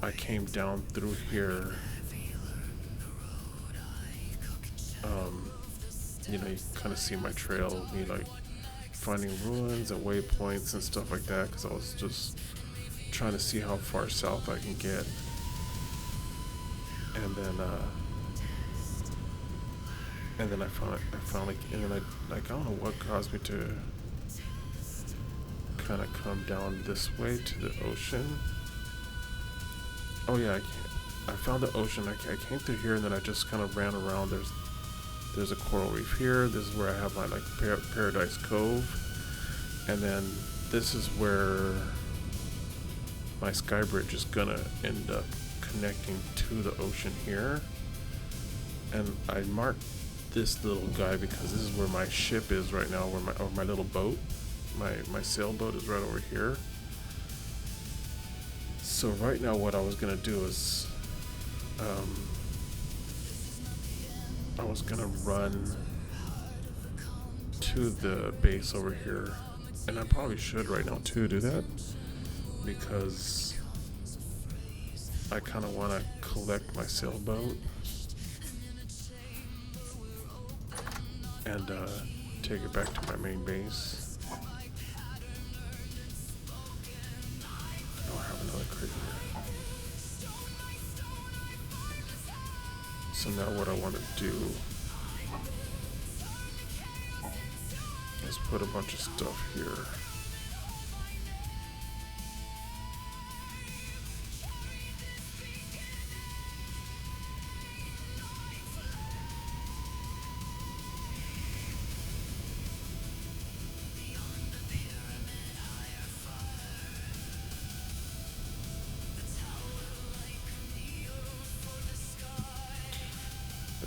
I came down through here. You know, you kind of see my trail, me like finding ruins and waypoints and stuff like that, because I was just trying to see how far south I can get. And then I found like, and then I don't know what caused me to kind of come down this way to the ocean. Oh yeah, I found the ocean. I came through here, and then I just kind of ran around. There's a coral reef here. This is where I have my like Paradise Cove, and then this is where my sky bridge is gonna end up connecting to the ocean here. And I marked this little guy because this is where my ship is right now, where my little boat, my sailboat is right over here. So right now what I was gonna do is I was gonna run to the base over here, and I probably should right now too do that, because I kind of want to collect my sailboat and take it back to my main base. Oh, I have another crate here. So now what I want to do is put a bunch of stuff here.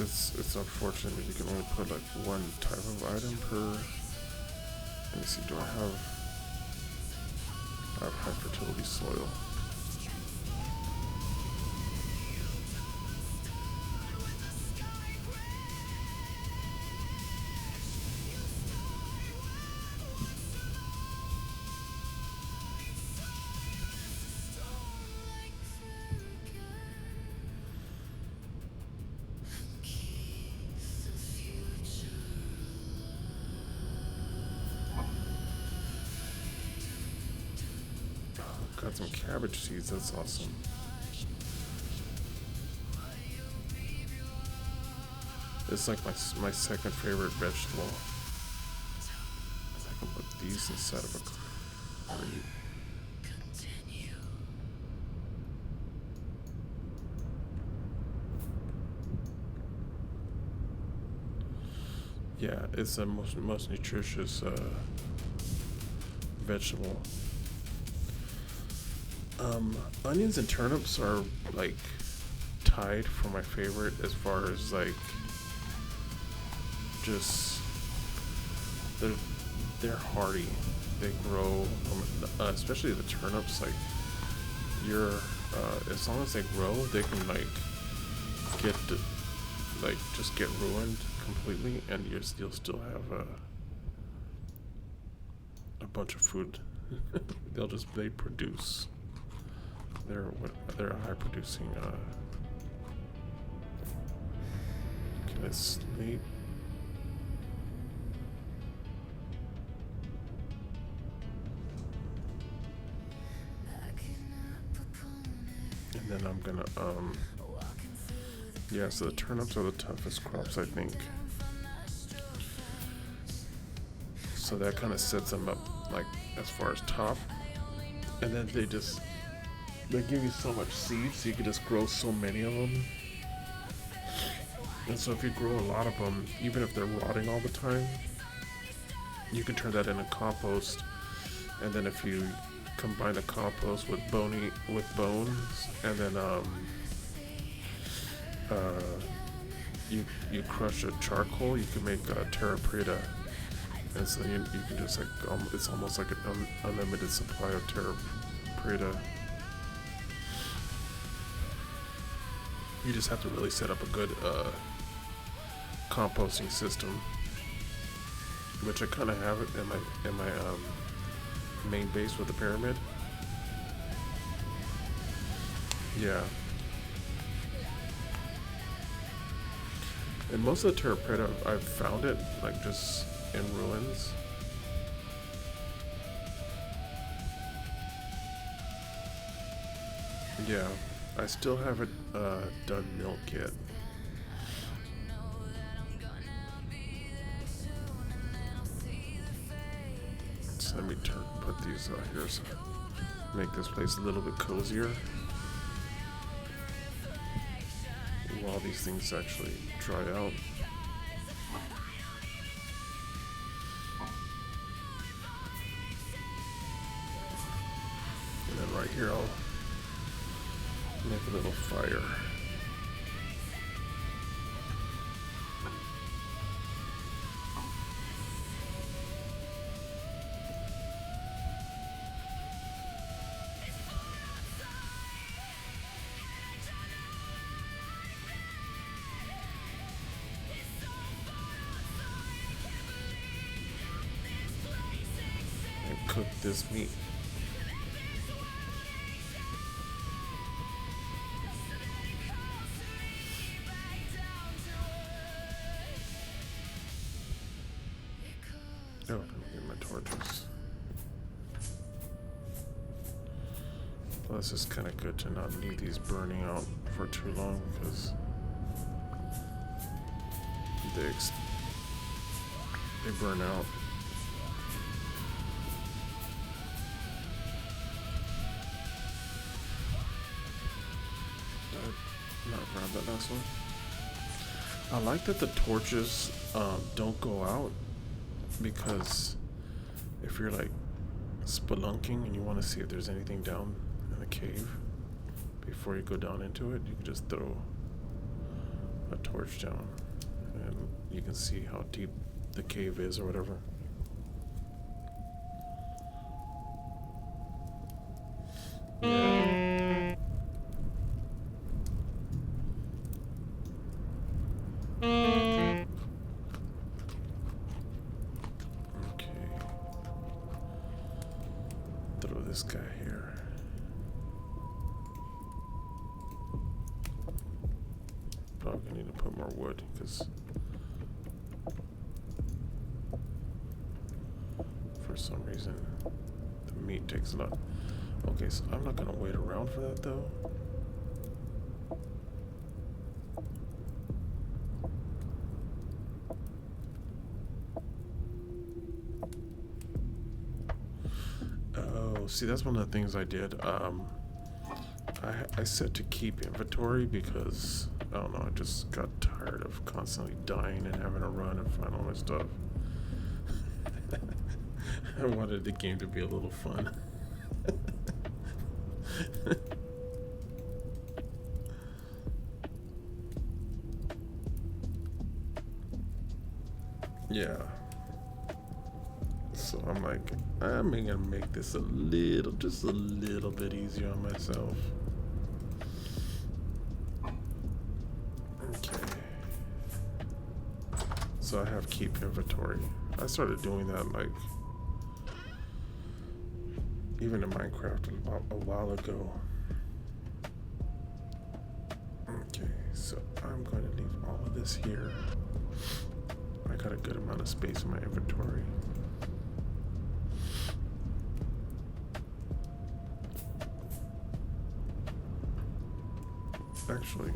it's unfortunate that you can only put like one type of item per. Let me see. Do I have high fertility soil? Got some cabbage seeds, that's awesome. It's like my second favorite vegetable. I can put these inside of a crate. Yeah, it's the most nutritious vegetable. Onions and turnips are like tied for my favorite as far as like just they're hardy. They grow, especially the turnips. Like as long as they grow, they can like just get ruined completely, and you'll still have a bunch of food. They produce. They're a high producing. Can I sleep? And then I'm gonna yeah. So the turnips are the toughest crops, I think. So that kind of sets them up like as far as top, and then they give you so much seed, so you can just grow so many of them. And so if you grow a lot of them, even if they're rotting all the time, you can turn that into compost. And then if you combine the compost with bones, and then you crush a charcoal, you can make terra preta. And so you can just like it's almost like an unlimited supply of terra preta. You just have to really set up a good composting system, which I kind of have it in my main base with the pyramid. Yeah. And most of the terra preta, I've found it like just in ruins. Yeah. I still haven't done milk yet. So let me put these out here so make this place a little bit cozier while these things actually dry out. And then right here I'll make a little fire. And cook this meat. Oh, let me get my torches. Plus, it's kind of good to not leave these burning out for too long because they burn out. Did I not grab that last one? I like that the torches don't go out. Because if you're like spelunking and you want to see if there's anything down in the cave before you go down into it, you can just throw a torch down, and you can see how deep the cave is or whatever. Yeah. Okay. Throw this guy here. Probably need to put more wood because for some reason the meat takes a lot. Okay, so I'm not gonna wait around for that though. Oh, see, that's one of the things I did. I set to keep inventory because I don't know, I just got tired of constantly dying and having to run and find all my stuff. I wanted the game to be a little fun. Yeah. So I'm like, I'm gonna make this just a little bit easier on myself. Okay. So I have keep inventory. I started doing that like even in Minecraft a while ago. Okay, so I'm going to leave all of this here. I got a good amount of space in my inventory. Actually,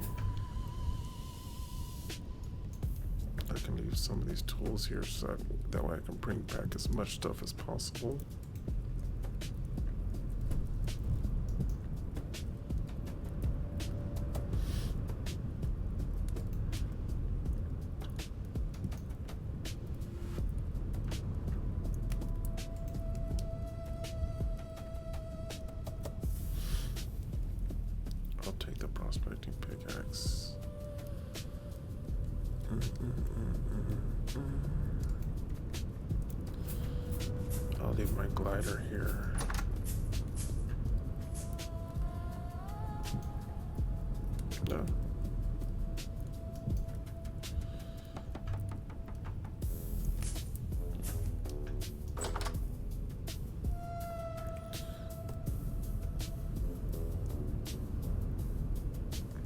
I can leave some of these tools here so that way I can bring back as much stuff as possible. I'll take the prospecting pickaxe. I'll leave my glider here. No.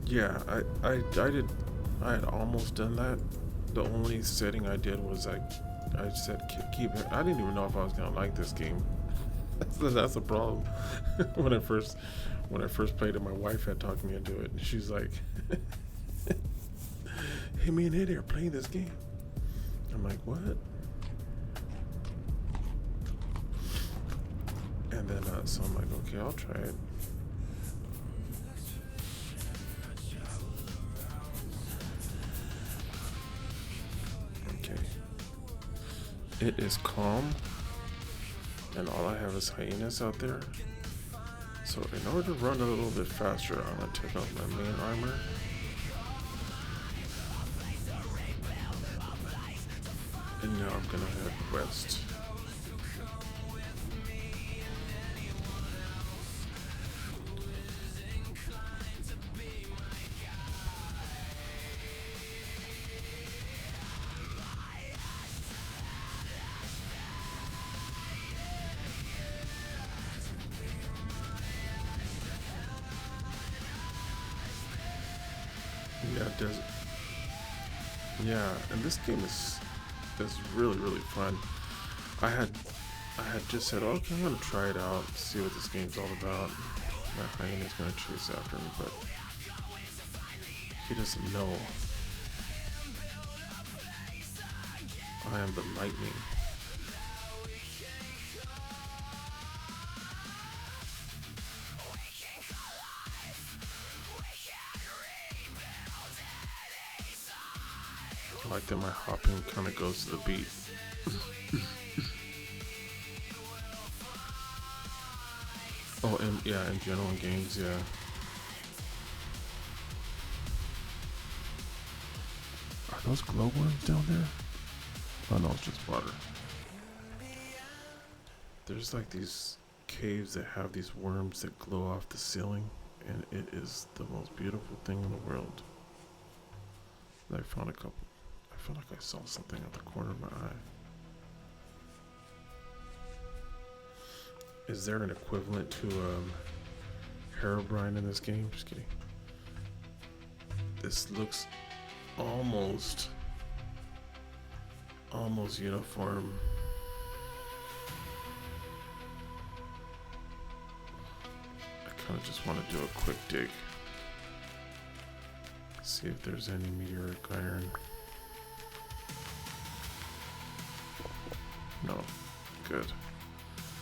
Yeah, I had almost done that. The only setting I did was I said keep it. I didn't even know if I was gonna like this game. That's the problem. when I first played it, my wife had talked me into it, and she's like, "Hey, me and Eddie are playing this game." I'm like, "What?" And then so I'm like, "Okay, I'll try it." It is calm, and all I have is hyenas out there. So in order to run a little bit faster, I'm gonna take off my main armor. And now I'm gonna head west. Yeah, desert. Yeah, and this game is really, really fun. I had just said, okay, I'm gonna try it out, see what this game's all about. My hyena's gonna chase after me, but he doesn't know I am the lightning. I like that my hopping kind of goes to the beat. Oh, and yeah, in general in games, yeah. Are those glowworms down there? Oh no, it's just water. There's like these caves that have these worms that glow off the ceiling, and it is the most beautiful thing in the world. I found a couple. I feel like I saw something at the corner of my eye. Is there an equivalent to Herobrine in this game? Just kidding. This looks almost uniform. I kind of just want to do a quick dig. See if there's any meteoric iron. No. Good.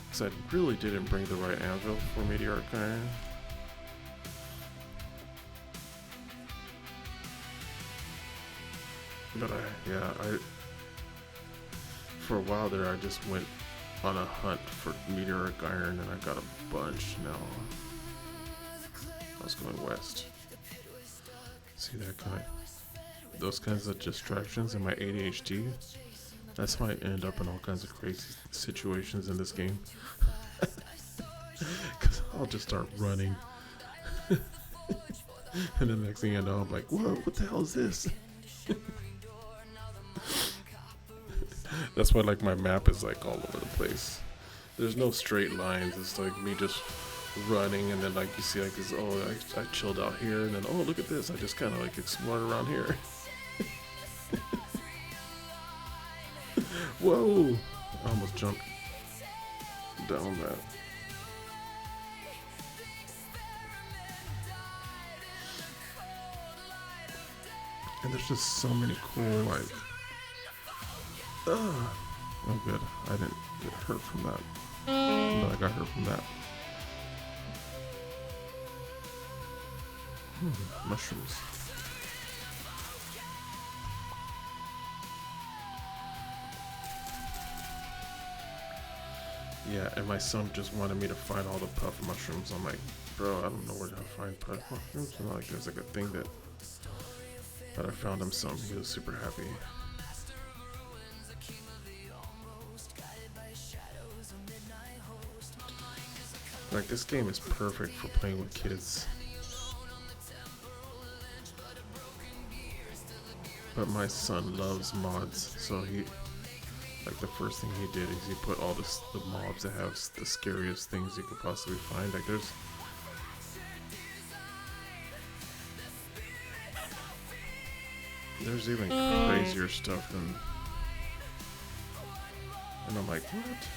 Because I really didn't bring the right anvil for meteoric iron. But for a while there I just went on a hunt for meteoric iron and I got a bunch. Now I was going west. See that kind of, those kinds of distractions in my ADHD? That's how I end up in all kinds of crazy situations in this game. Because I'll just start running. And the next thing I know, I'm like, whoa, what the hell is this? That's why like my map is like all over the place. There's no straight lines. It's like me just running, and then like you see like this, oh, I chilled out here, and then oh, look at this, I just kind of like explored around here. Whoa, I almost jumped down that. And there's just so many cool like oh good, I didn't get hurt from that, but I got hurt from that. Mushrooms. Yeah, and my son just wanted me to find all the puff mushrooms. I'm like, bro, I don't know where to find puff mushrooms. And like, there's like a thing that I found him some. He was super happy. Like, this game is perfect for playing with kids. But my son loves mods, so he, like, the first thing he did is he put all the mobs that have the scariest things you could possibly find. Like, there's even crazier stuff than, and I'm like, what?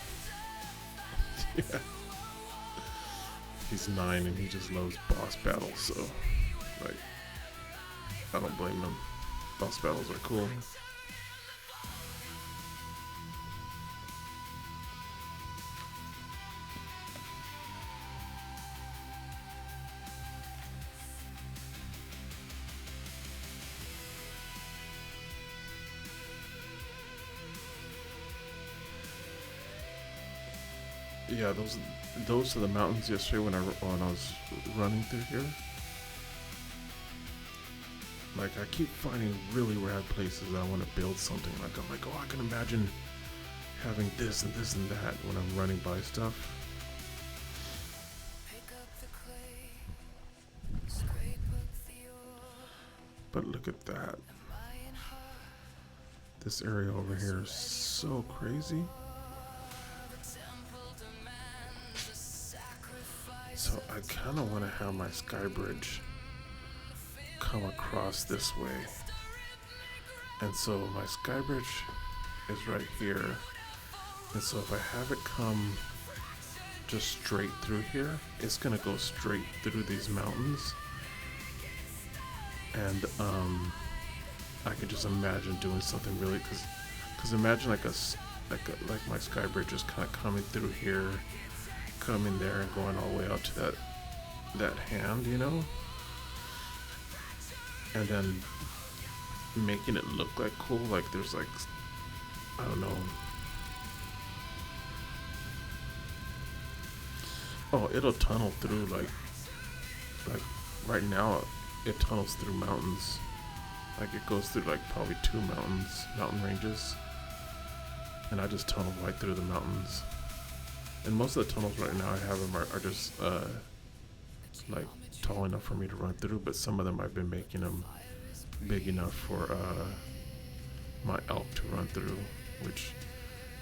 Yeah. He's 9 and he just loves boss battles, so, like, I don't blame him. Boss battles are cool. Yeah, those are the mountains yesterday when I was running through here. Like, I keep finding really rad places that I want to build something. Like, I'm like, oh, I can imagine having this and this and that when I'm running by stuff. But look at that. This area over here is so crazy. So I kind of want to have my sky bridge come across this way. And so my sky bridge is right here. And so if I have it come just straight through here, it's going to go straight through these mountains. And I could just imagine doing something really, because imagine like my sky bridge just kind of coming through here, coming there and going all the way out to that hand, you know, and then making it look like cool, like there's like, I don't know, oh, it'll tunnel through like right now it tunnels through mountains, Like it goes through like probably 2 mountain ranges. And I just tunnel right through the mountains. And most of the tunnels right now I have them are just like tall enough for me to run through, but some of them I've been making them big enough for my elk to run through, which,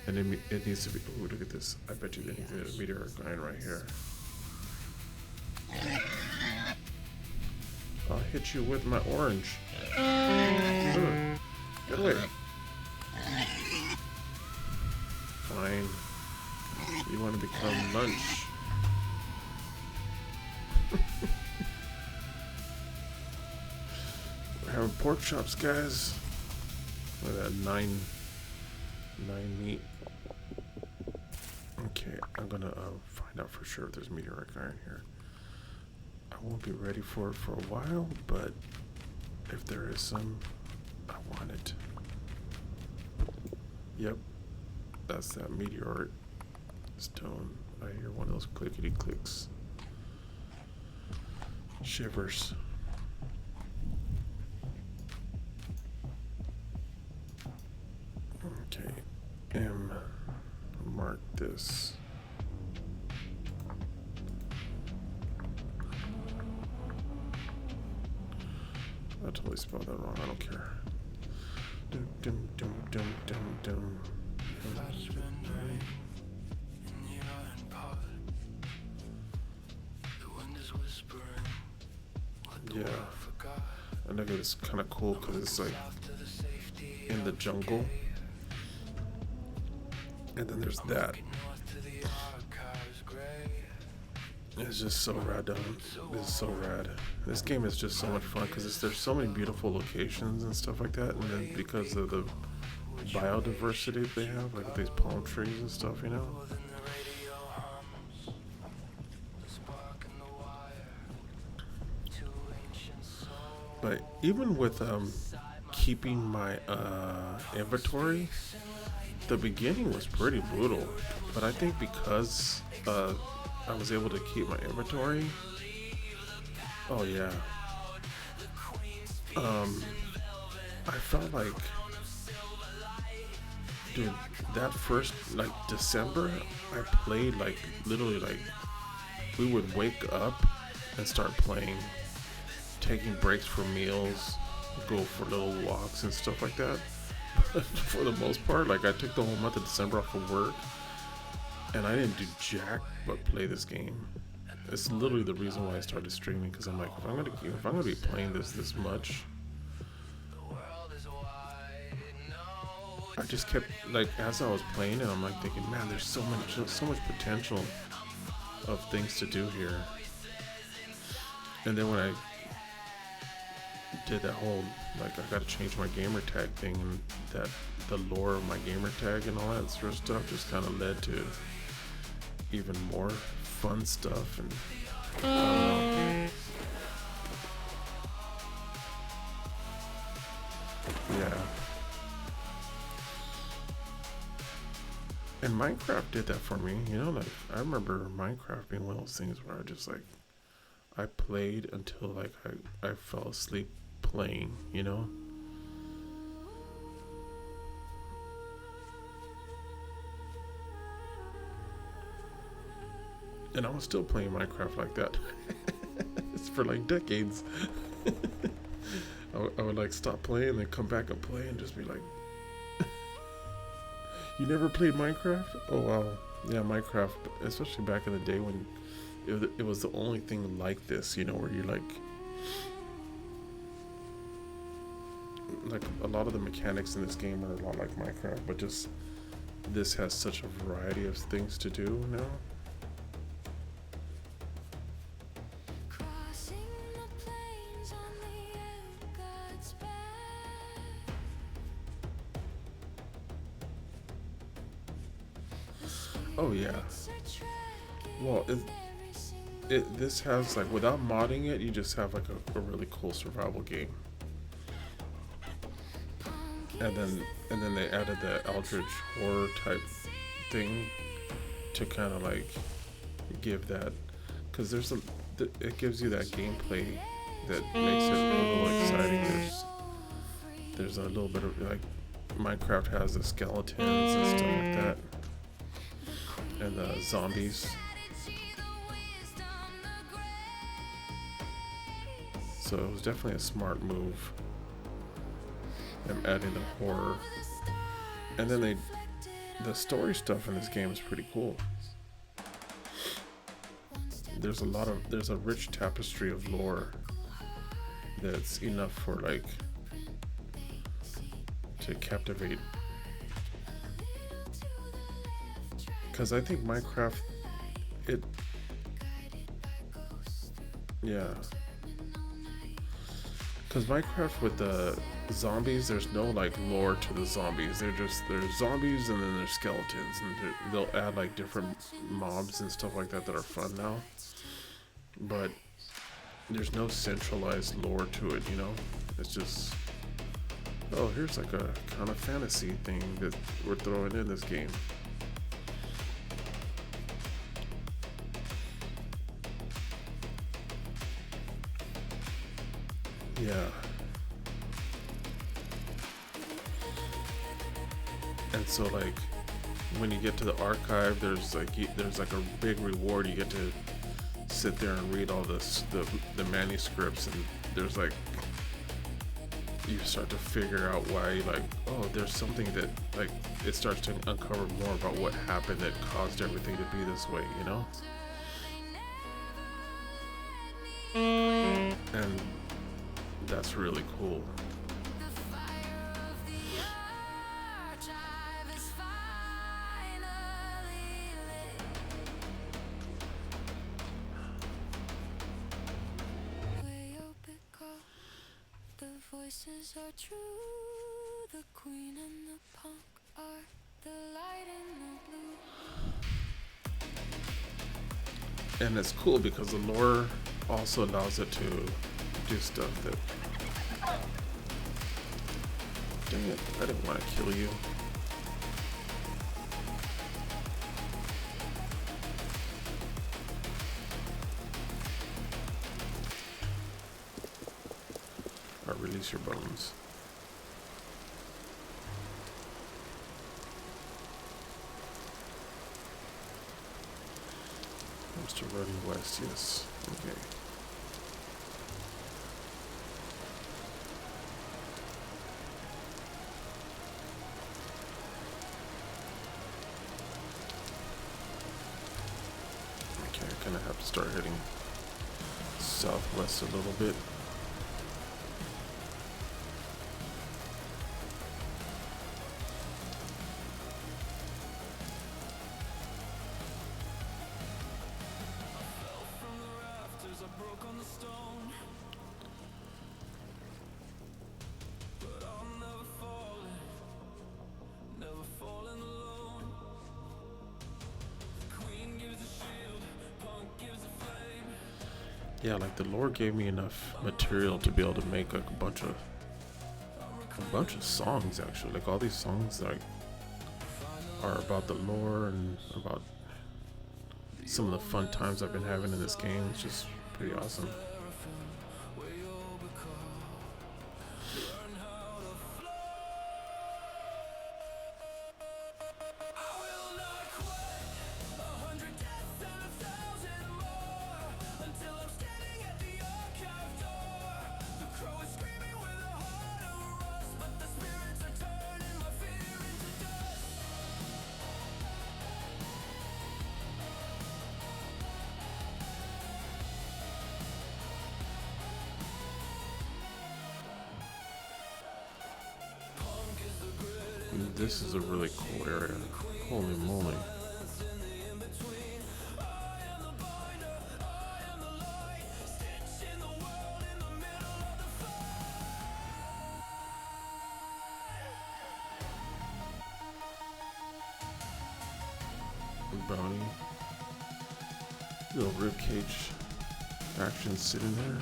and it needs to be, ooh, look at this, I bet you they need a meteoric iron right here. I'll hit you with my orange. Get away. Fine. You want to become lunch. We're having pork chops, guys. Look at that 9 meat. Okay, I'm gonna find out for sure if there's meteoric iron here. I won't be ready for it for a while, but if there is some, I want it. Yep, that's that meteoric stone. I hear one of those clickety clicks. Shivers. Okay, mark this. I totally spelled that wrong. I don't care. Dum dum dum dum dum dum. Yeah, I think it's kind of cool because it's like in the jungle, and then there's that. It's just so rad. It's so rad. This game is just so much fun because there's so many beautiful locations and stuff like that, and then because of the biodiversity they have, like these palm trees and stuff, you know. But even with keeping my inventory, the beginning was pretty brutal. But I think because I was able to keep my inventory, oh yeah, I felt like, dude, that first like December, I played like literally like we would wake up and start playing, taking breaks for meals, go for little walks and stuff like that. But for the most part, like I took the whole month of December off of work, and I didn't do jack but play this game. It's literally the reason why I started streaming, because I'm like, if I'm gonna be playing this much, I just kept like as I was playing it, I'm like thinking, man, there's so much potential of things to do here. And then when I did that whole like I gotta change my gamer tag thing, and that the lore of my gamer tag and all that sort of stuff just kind of led to even more fun stuff. And I don't know. Yeah. And Minecraft did that for me, you know, like I remember Minecraft being one of those things where I just like I played until like I fell asleep playing, you know. And I was still playing Minecraft like that. It's for like decades. I would like stop playing, then come back and play and just be like, you never played Minecraft? Oh wow. Yeah, Minecraft, especially back in the day when it was the only thing like this, you know, where you like a lot of the mechanics in this game are a lot like Minecraft, but just this has such a variety of things to do now. Oh yeah. Well, this has like, without modding it, you just have like a really cool survival game. And then they added the Eldritch horror type thing to kind of like give that, because it gives you that gameplay that makes it a little exciting. there's a little bit of like Minecraft has the skeletons and stuff like that, and the zombies. So it was definitely a smart move. Them adding the horror, and then the story stuff in this game is pretty cool. There's a rich tapestry of lore that's enough for like to captivate. Because I think Minecraft, because Minecraft with the zombies, there's no like lore to the zombies. There's zombies and then there's skeletons, and they'll add like different mobs and stuff like that are fun now. But there's no centralized lore to it, you know? It's just, oh, here's like a kind of fantasy thing that we're throwing in this game. Yeah. And so like when you get to the archive, there's like a big reward. You get to sit there and read all the manuscripts, and there's like, you start to figure out why, like, oh, there's something that, like, it starts to uncover more about what happened that caused everything to be this way, you know? And that's really cool. WayobiKal, the voices are true. The queen and the punk are the light and the blue. And it's cool because the lore also allows it to do stuff that... Dang it, I didn't want to kill you. Or release your bones. Mr. Running West, yes. Okay. Okay, I kind of have to start heading southwest a little bit. Yeah, like the lore gave me enough material to be able to make like a bunch of songs actually. Like all these songs like are about the lore and about some of the fun times I've been having in this game. It's just pretty awesome. This is a really cool area. Holy moly. Brownie. Little ribcage action sitting there.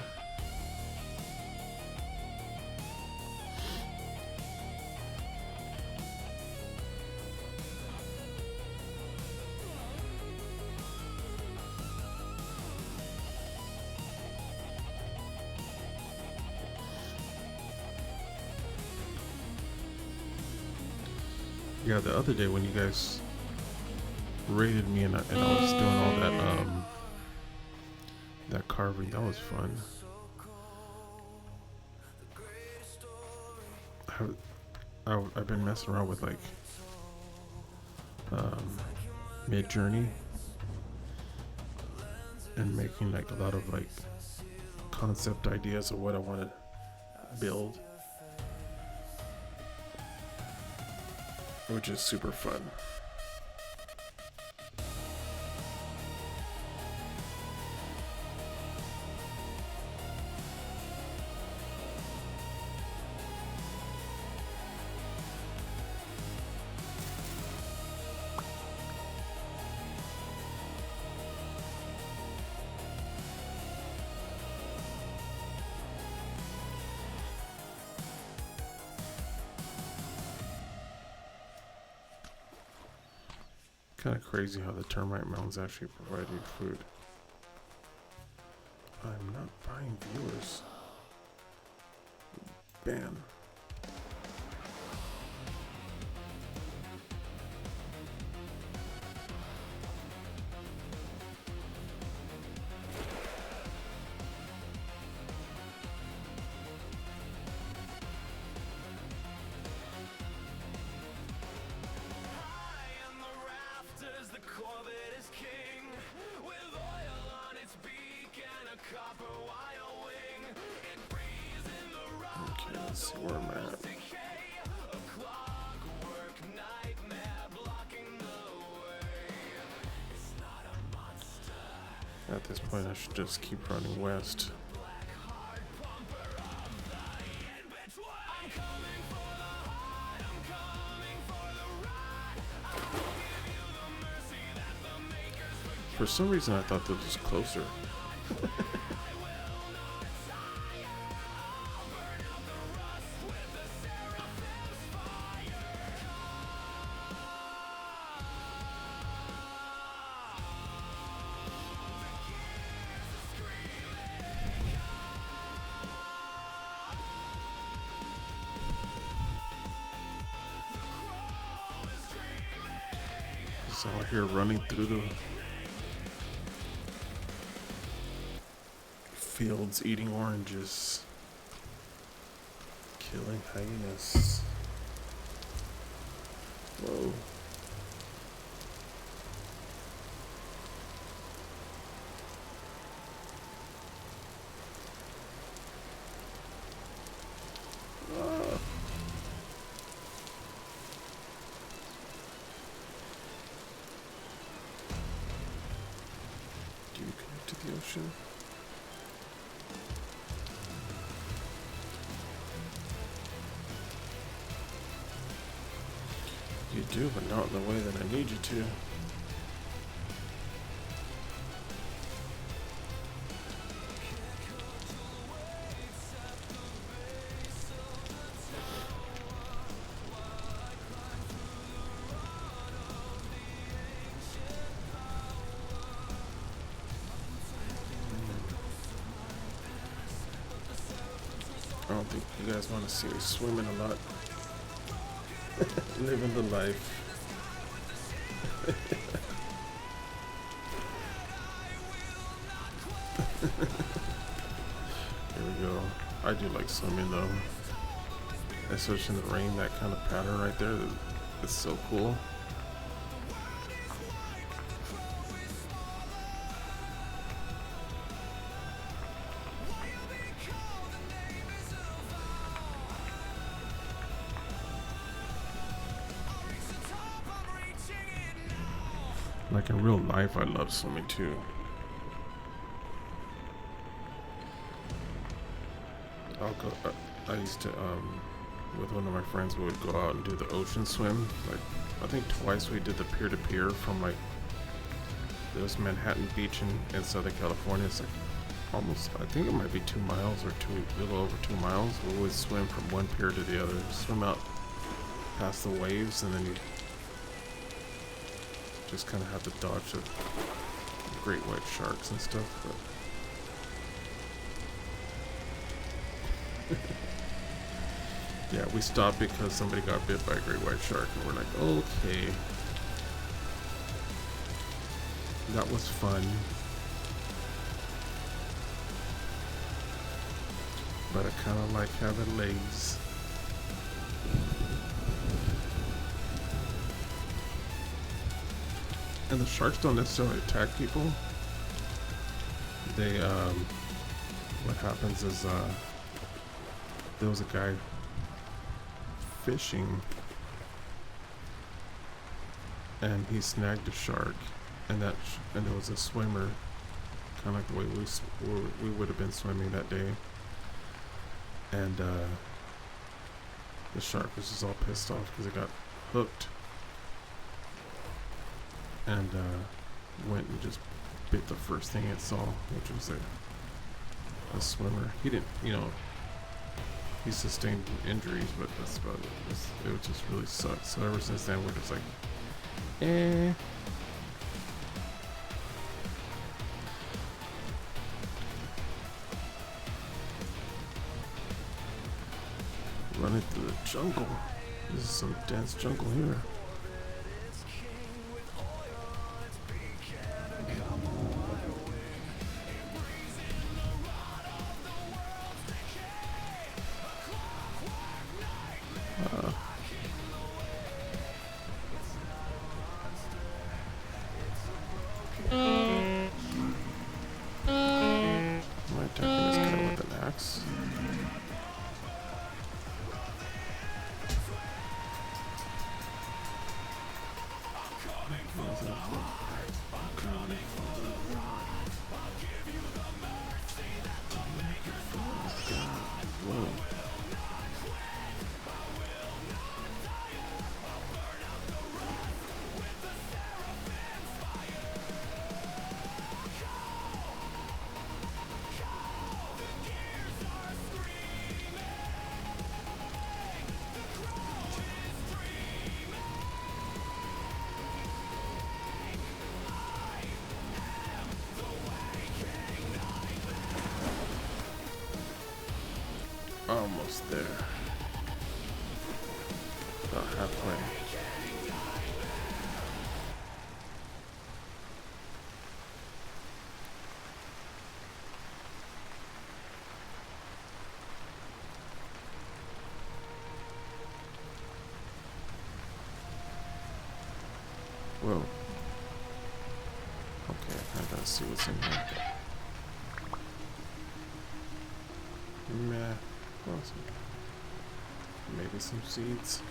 Yeah, the other day when you guys raided me and I was doing all that carving, that was fun. I've been messing around with like Midjourney and making like a lot of like concept ideas of what I want to build, which is super fun. Kind of crazy how the termite mounds actually provide you food. I'm not buying viewers. Ban. Okay, let's see where I'm at. At this point, I should just keep running west. For some reason, I thought this was closer. So out here running through the fields, eating oranges, killing hyenas. Whoa. Ah. Do you connect to the ocean? You do, but not in the way that I need you to. I don't think you guys want to see me swimming a lot. Living the life. Here we go. I do like swimming though. Especially in the rain, that kind of pattern right there is so cool. Like in real life, I love swimming too. I'll go. I used to, with one of my friends, we would go out and do the ocean swim. Like, I think twice we did the pier-to-pier from like, this Manhattan Beach in Southern California. It's like almost, I think it might be 2 miles or a little over 2 miles. We would swim from one pier to the other, swim out past the waves, and then you just kind of have to dodge the great white sharks and stuff. But Yeah, we stopped because somebody got bit by a great white shark, and we're like, okay. That was fun. But I kind of like having legs. And the sharks don't necessarily attack people. They, what happens is, there was a guy fishing and he snagged a shark, and there was a swimmer, kind of like the way we would have been swimming that day, and the shark was just all pissed off because it got hooked, and went and just bit the first thing it saw, which was a swimmer. He didn't, he sustained injuries, but that's about it. It would just really suck. So ever since then, we're just like, running through the jungle. This is some dense jungle here. Am I attacking this guy with an axe? Whoa. Almost there. About halfway. Whoa. Okay, I gotta see what's in here. Meh. Awesome. Maybe some seeds.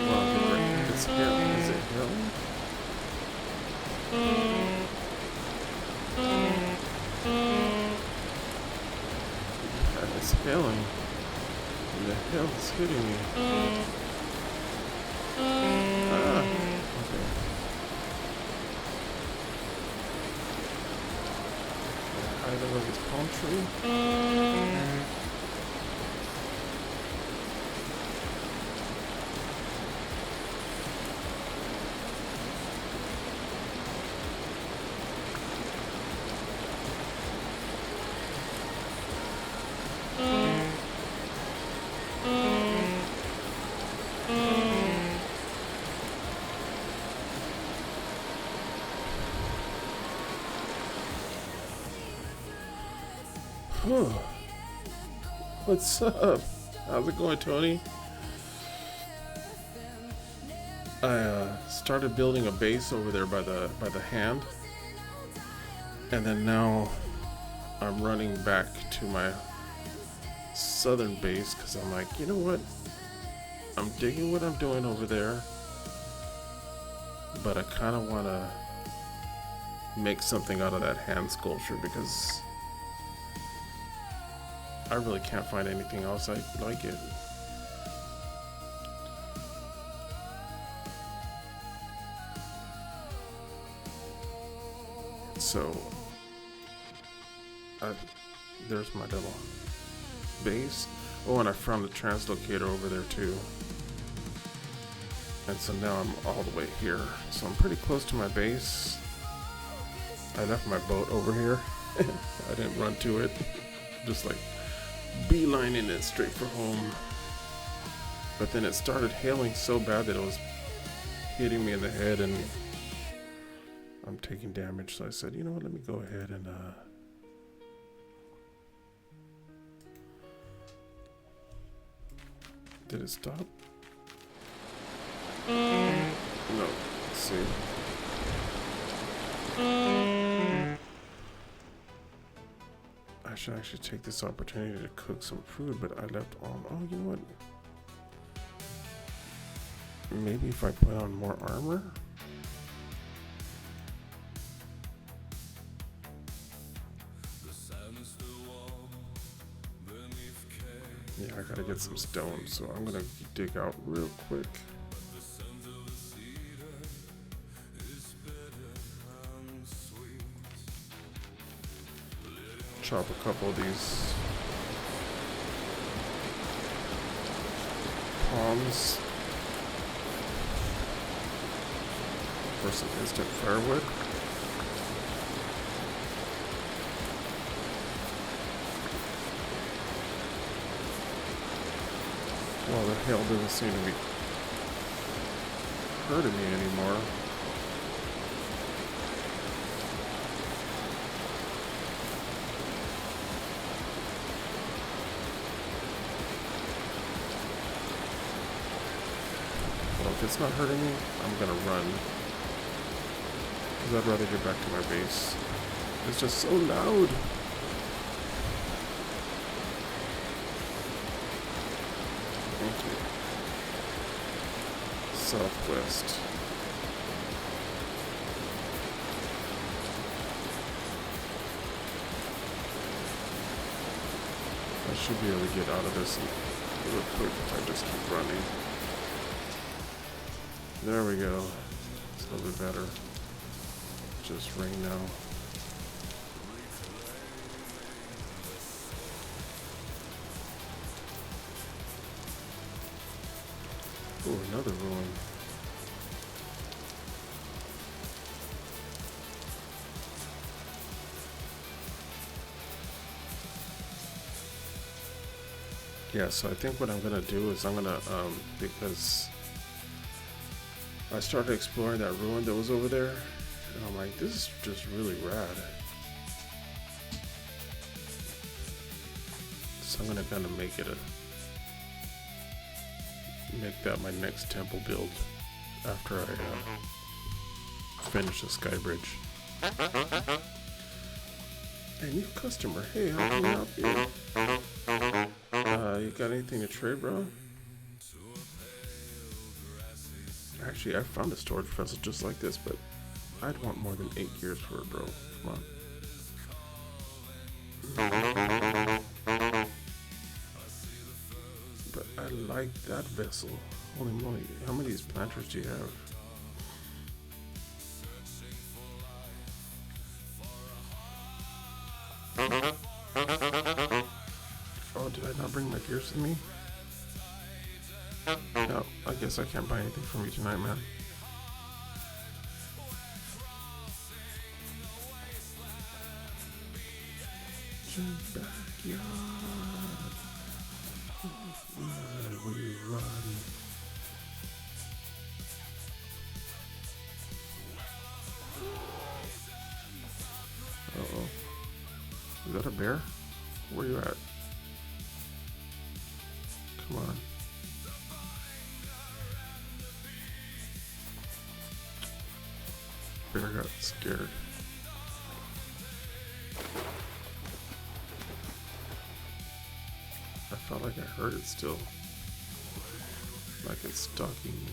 Well, it's hill. Is it hill? It's hailing. The hell is hitting me? Ah, okay. Hide under this palm tree. What's up? How's it going, Tony? I started building a base over there by the hand, and then now I'm running back to my southern base because I'm like, you know what? I'm digging what I'm doing over there, but I kind of want to make something out of that hand sculpture because I really can't find anything else I like it. So, there's my little base. Oh, and I found the translocator over there too. And so now I'm all the way here. So I'm pretty close to my base. I left my boat over here. I didn't run to it. Just like beelining it straight for home. But then it started hailing so bad that it was hitting me in the head and I'm taking damage. So I said, you know what, let me go ahead and did it stop? No, let's see. I should actually take this opportunity to cook some food, but I left on. Oh, you know what? Maybe if I put on more armor? Yeah, I gotta get some stone, so I'm gonna dig out real quick. Chop a couple of these palms for some instant firewood. Well, the hail doesn't seem to be hurting me anymore. Well, if it's not hurting me, I'm gonna run. Because I'd rather get back to my base. It's just so loud. Okay. Southwest. I should be able to get out of this real quick if I just keep running. There we go. It's a little bit better. Just rain now. Oh, another ruin. Yeah, so I think what I'm gonna do is I'm gonna because I started exploring that ruin that was over there, and I'm like, this is just really rad. So I'm gonna kind of make that my next temple build after I finish the sky bridge. Hey, new customer. Hey, how can I help you? You got anything to trade, bro? Actually, I found a storage vessel just like this, but I'd want more than 8 years for it, bro. Come on. But I like that vessel. Holy moly, how many of these planters do you have? Oh, did I not bring my gears with me? No, I guess I can't buy anything from you tonight, man. Backyard. Where we run. Uh-oh. Is that a bear? Where you at? Come on. Bear got scared. I felt like I heard it still. Like it's stalking me.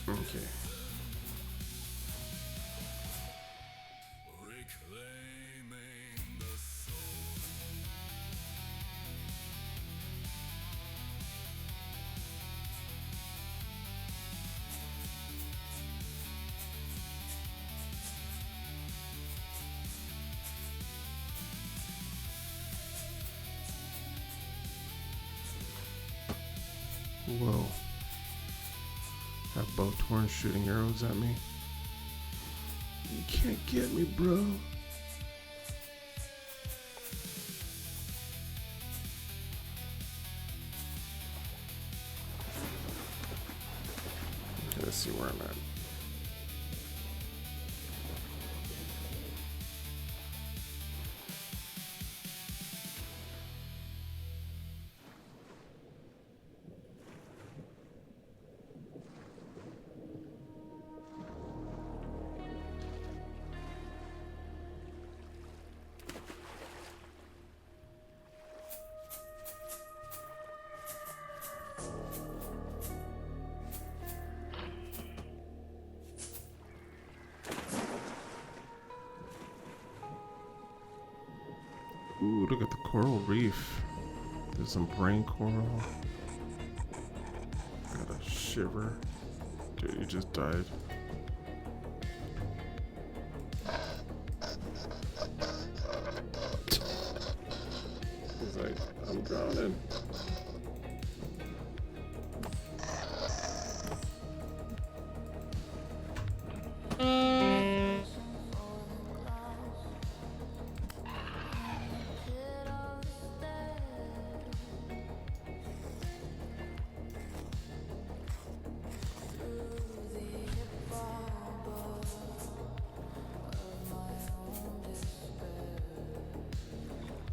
Okay. Whoa. Have both horns shooting arrows at me. You can't get me, bro. Okay, let's see where I'm at. Ooh, look at the coral reef. There's some brain coral. Got a shiver. Dude, you just died. He's like, I'm drowning.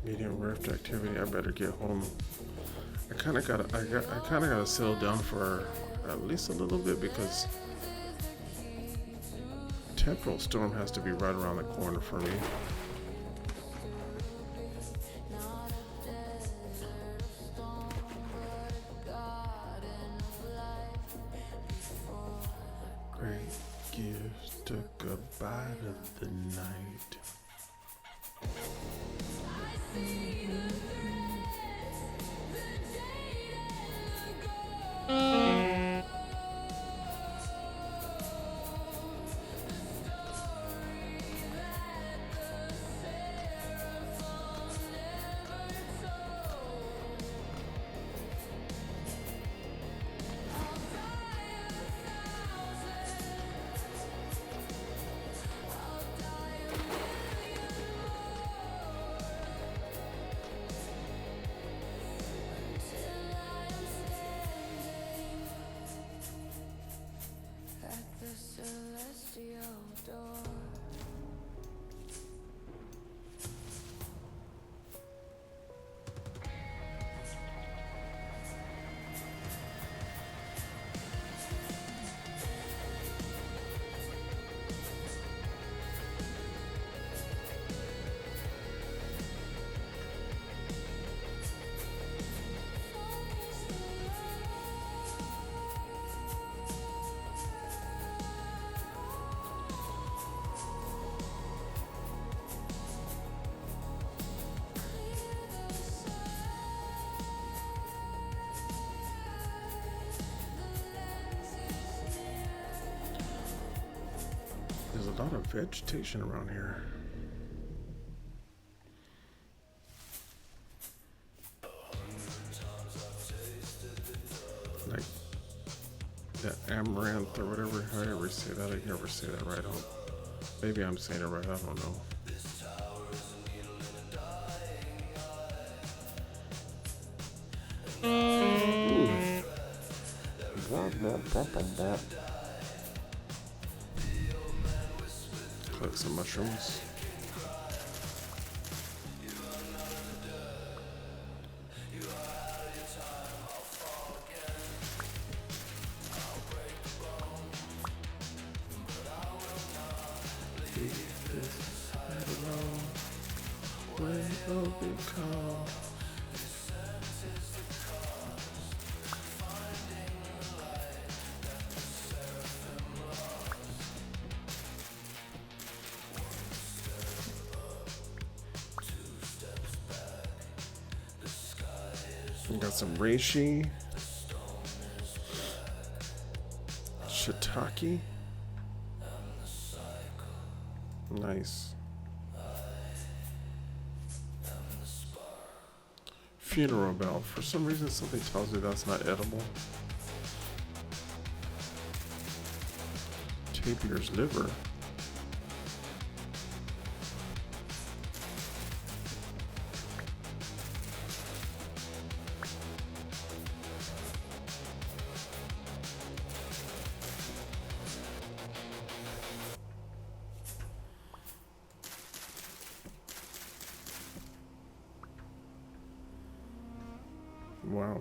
Medium rift activity. I better get home. I kind of gotta settle down for at least a little bit because temporal storm has to be right around the corner for me. Great gives took a bite of the night. There's a lot of vegetation around here. Like that amaranth or whatever, however you say that. I never say that right. Maybe I'm saying it right, I don't know. Collect some mushrooms. WayobiKal. We got some reishi, shiitake. Nice. funeral bell. For some reason, something tells me that's not edible. Tapir's liver. Wow.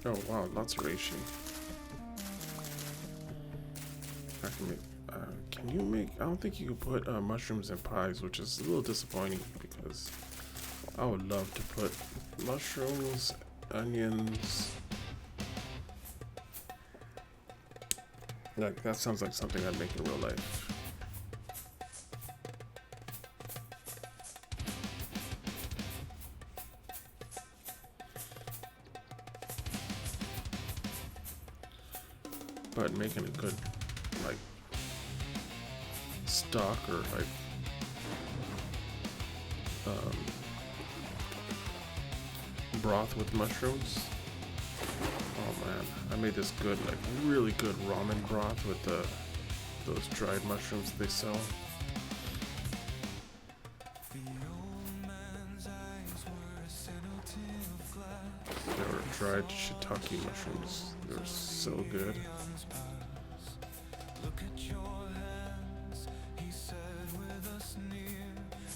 Oh wow, lots of reishi. I can make. Can you make? I don't think you can put mushrooms in pies, which is a little disappointing because I would love to put mushrooms, onions. Like that sounds like something I'd make in real life. But making a good like stock or like broth with mushrooms. Oh man, I made this good, like really good ramen broth with those dried mushrooms they sell. They were dried shiitake mushrooms. They were so good. Look at your hands, he said with us near.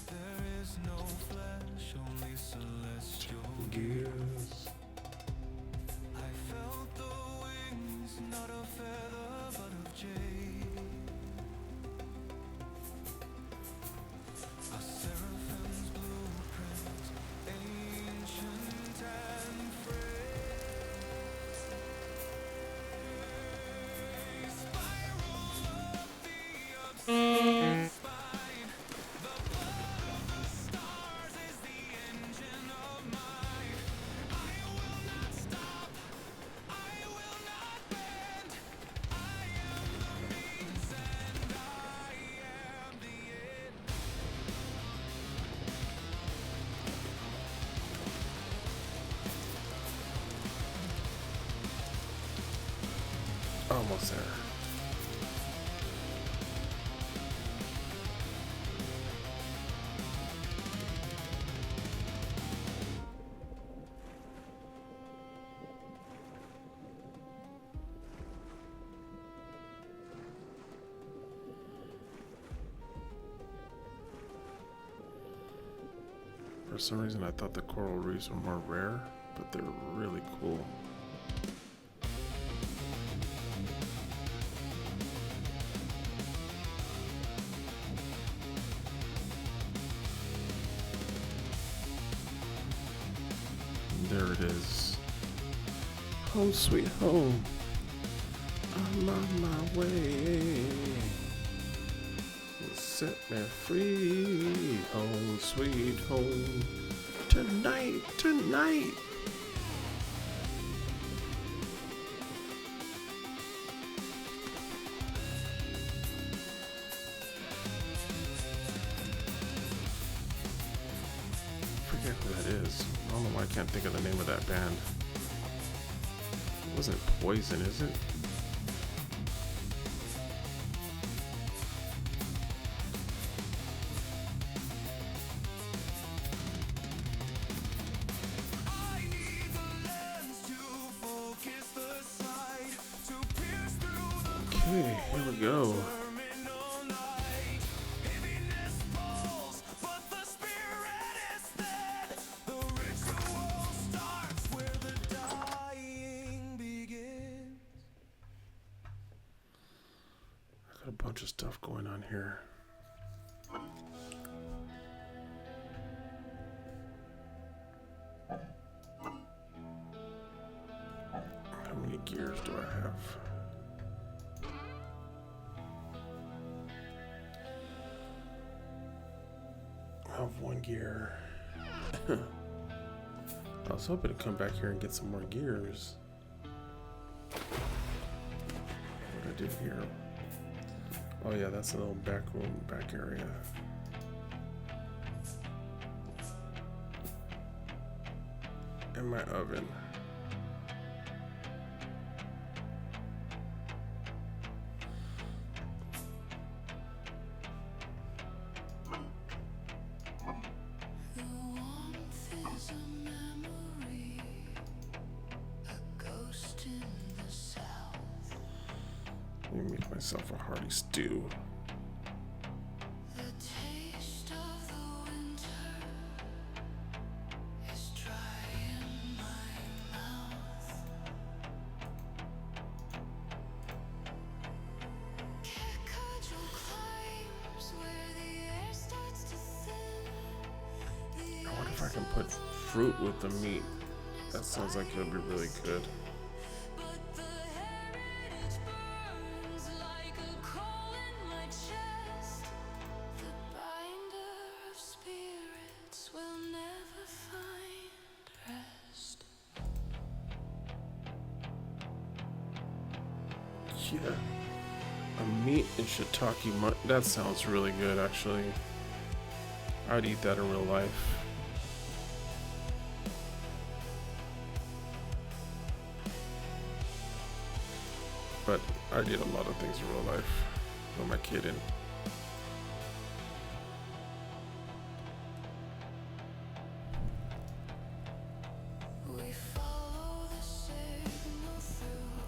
There is no flesh, only celestial Gears. I felt the wings, not of feather, but of jade. A seraphim's blueprint, ancient and frail. Spiral up the obscene spine. The blood of the stars is the engine of mine. I will not stop. I will not bend. I am the means and I am the end. Almost there. For some reason, I thought the coral reefs were more rare, but they're really cool. There it is. Home sweet home. I'm on my way. Set me free. Home sweet home. Tonight, tonight. Forget who that is. I don't know why I can't think of the name of that band. It wasn't Poison, is it? I need the lens to focus the sight, to pierce through the Okay, here we go. terminal night. Heaviness falls, but the spirit is fed. The ritual starts where the dying begins. I got a bunch of stuff going on here. How many gears do I have? have one gear. I was hoping to come back here and get some more gears. What I do here? Oh yeah, that's a little back room, back area. And my oven. The warmth is a memory, a ghost in the south. Let me make myself a hearty stew. The taste of the winter is dry in my mouth. Cajole climbs where the air starts to thin. I wonder if I can put fruit with the meat. That sounds like it'll be really good. But the heritage burns like a coal in my chest. The binder of spirits will never find rest. Yeah. A meat and shiitake that sounds really good, actually. I'd eat that in real life. But I did a lot of things in real life. Who am I kidding? We follow the signal through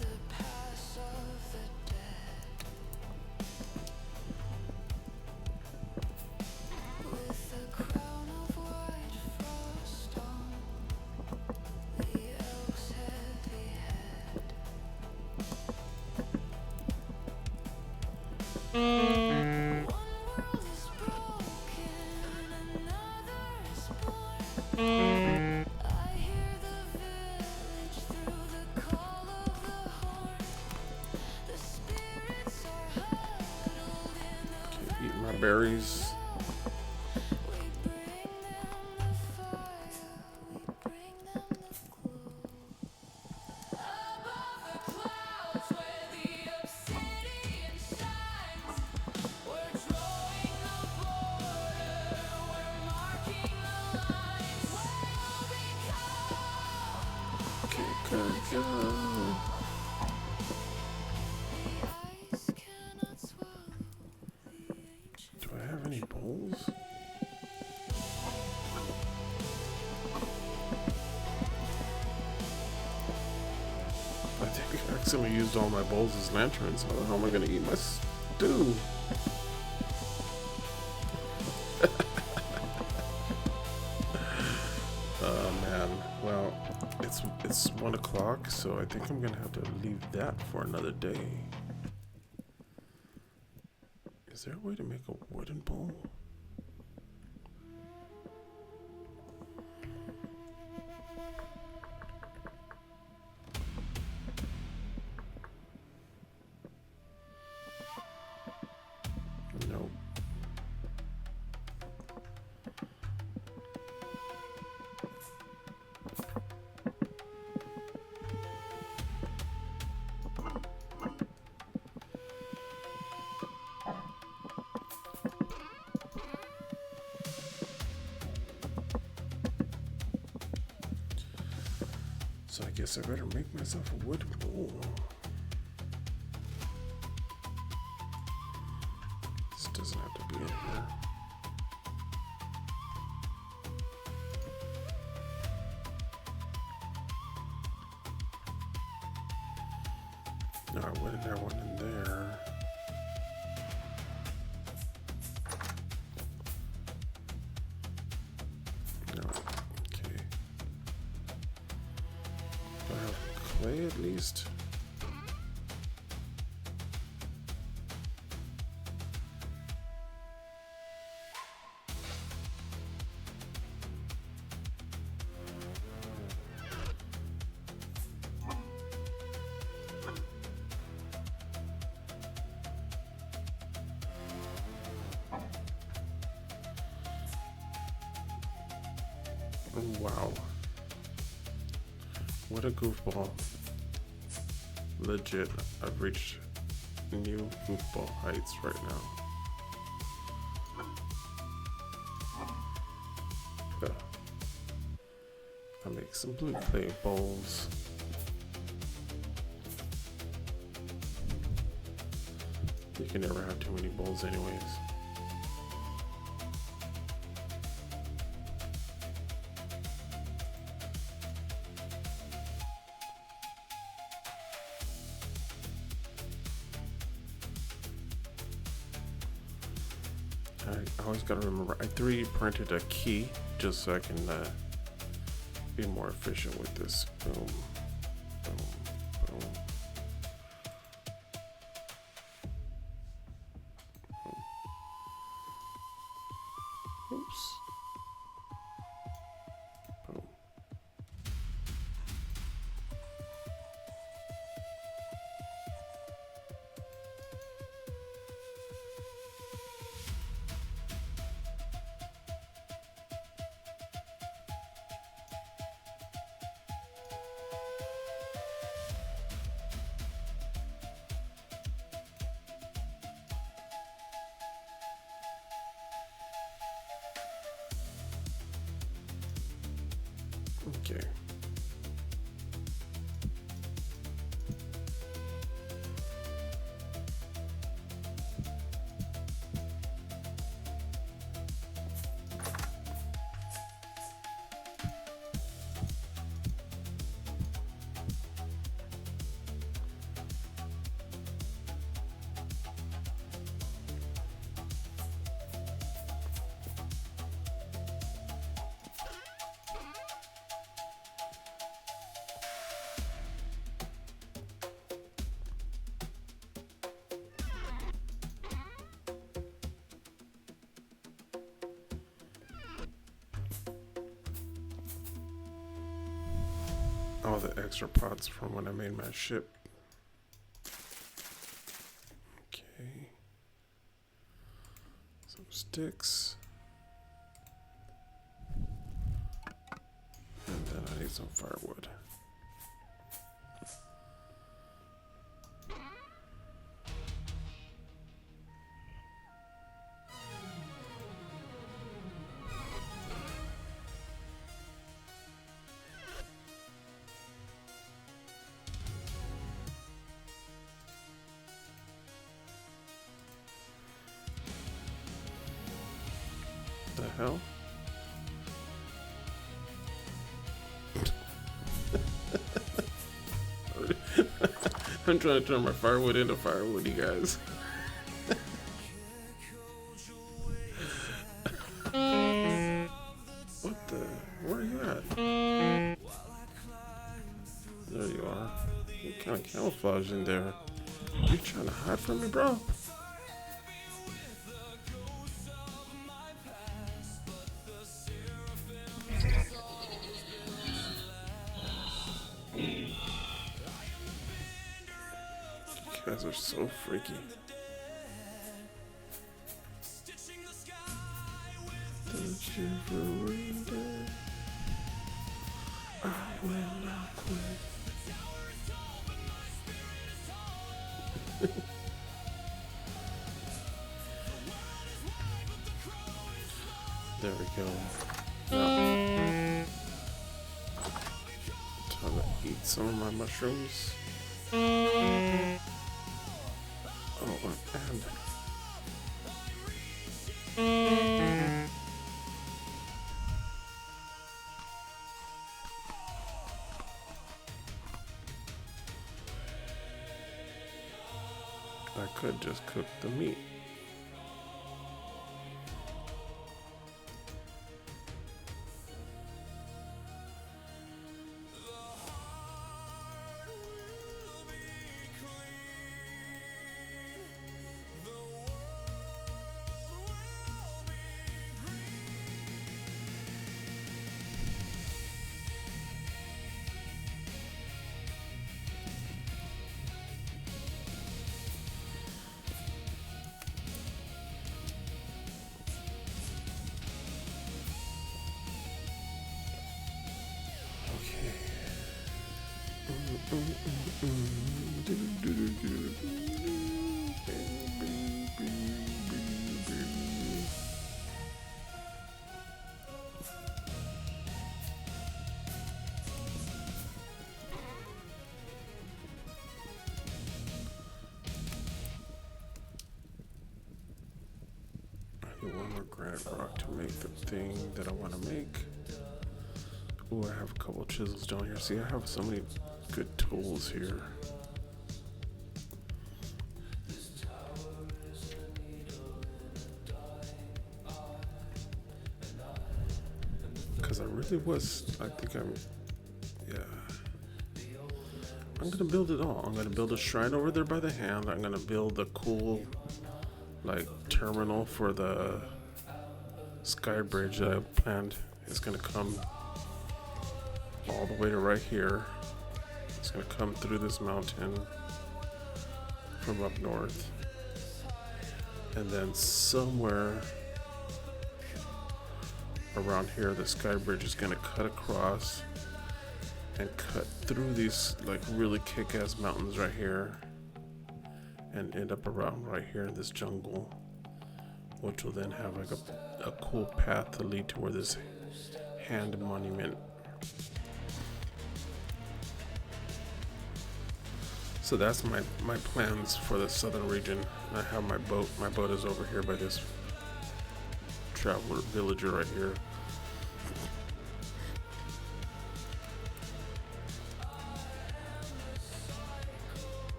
the pass of the dead. With a crown of white frost on the elk's heavy head. One world is broken, another is born. I hear the village through the call of the horn. The spirits are huddled in the Eat my berries. we bring them the fire, we bring them the glue. Above the clouds where the obsidian shines, we're drawing the border, we're marking the lines. WayobiKal, Okay, good, good. the ice cannot swallow the ancient. Do I have any bowls? I think I accidentally used all my bowls as lanterns. How the hell am I gonna eat my stew? Oh man. Well, it's 1 o'clock, so I think I'm gonna have to leave that for another day. Is there a way to make a wooden bowl? Nope. So I guess I better make myself a wooden bowl. This doesn't have to be in here. No, I wouldn't have one in there. No, okay. Do I have clay at least? Wow. What a goofball. Legit, I've reached new goofball heights right now. Yeah. I'll make some blue clay bowls. You can never have too many bowls anyways. I always gotta remember, I 3D printed a key just so I can be more efficient with this. Boom, boom, boom. Oops. Boom. Okay. All the extra pots from when I made my ship. Okay. Some sticks. And then I need some firewood. The hell? I'm trying to turn my firewood into firewood, you guys. What the? Where are you at? There you are. You kind of camouflage in there. You trying to hide from me, bro? You guys are so freaky. Don't you ruin it. I will not quit. There we go. Now, time to eat some of my mushrooms. Oh, and I could just cook the meat. One more granite rock to make the thing that I want to make. Oh, I have a couple chisels down here. See, I have so many good tools here. Because I really was, I think yeah. I'm going to build it all. I'm going to build a shrine over there by the hand. I'm going to build a cool, like, terminal for the sky bridge that I planned. It's going to come all the way to right here. It's going to come through this mountain from up north. And then somewhere around here, the sky bridge is going to cut across and cut through these like really kick-ass mountains right here and end up around right here in this jungle, which will then have like a cool path to lead to where this hand monument. So that's my plans for the southern region. I have my boat. My boat is over here by this traveler villager right here.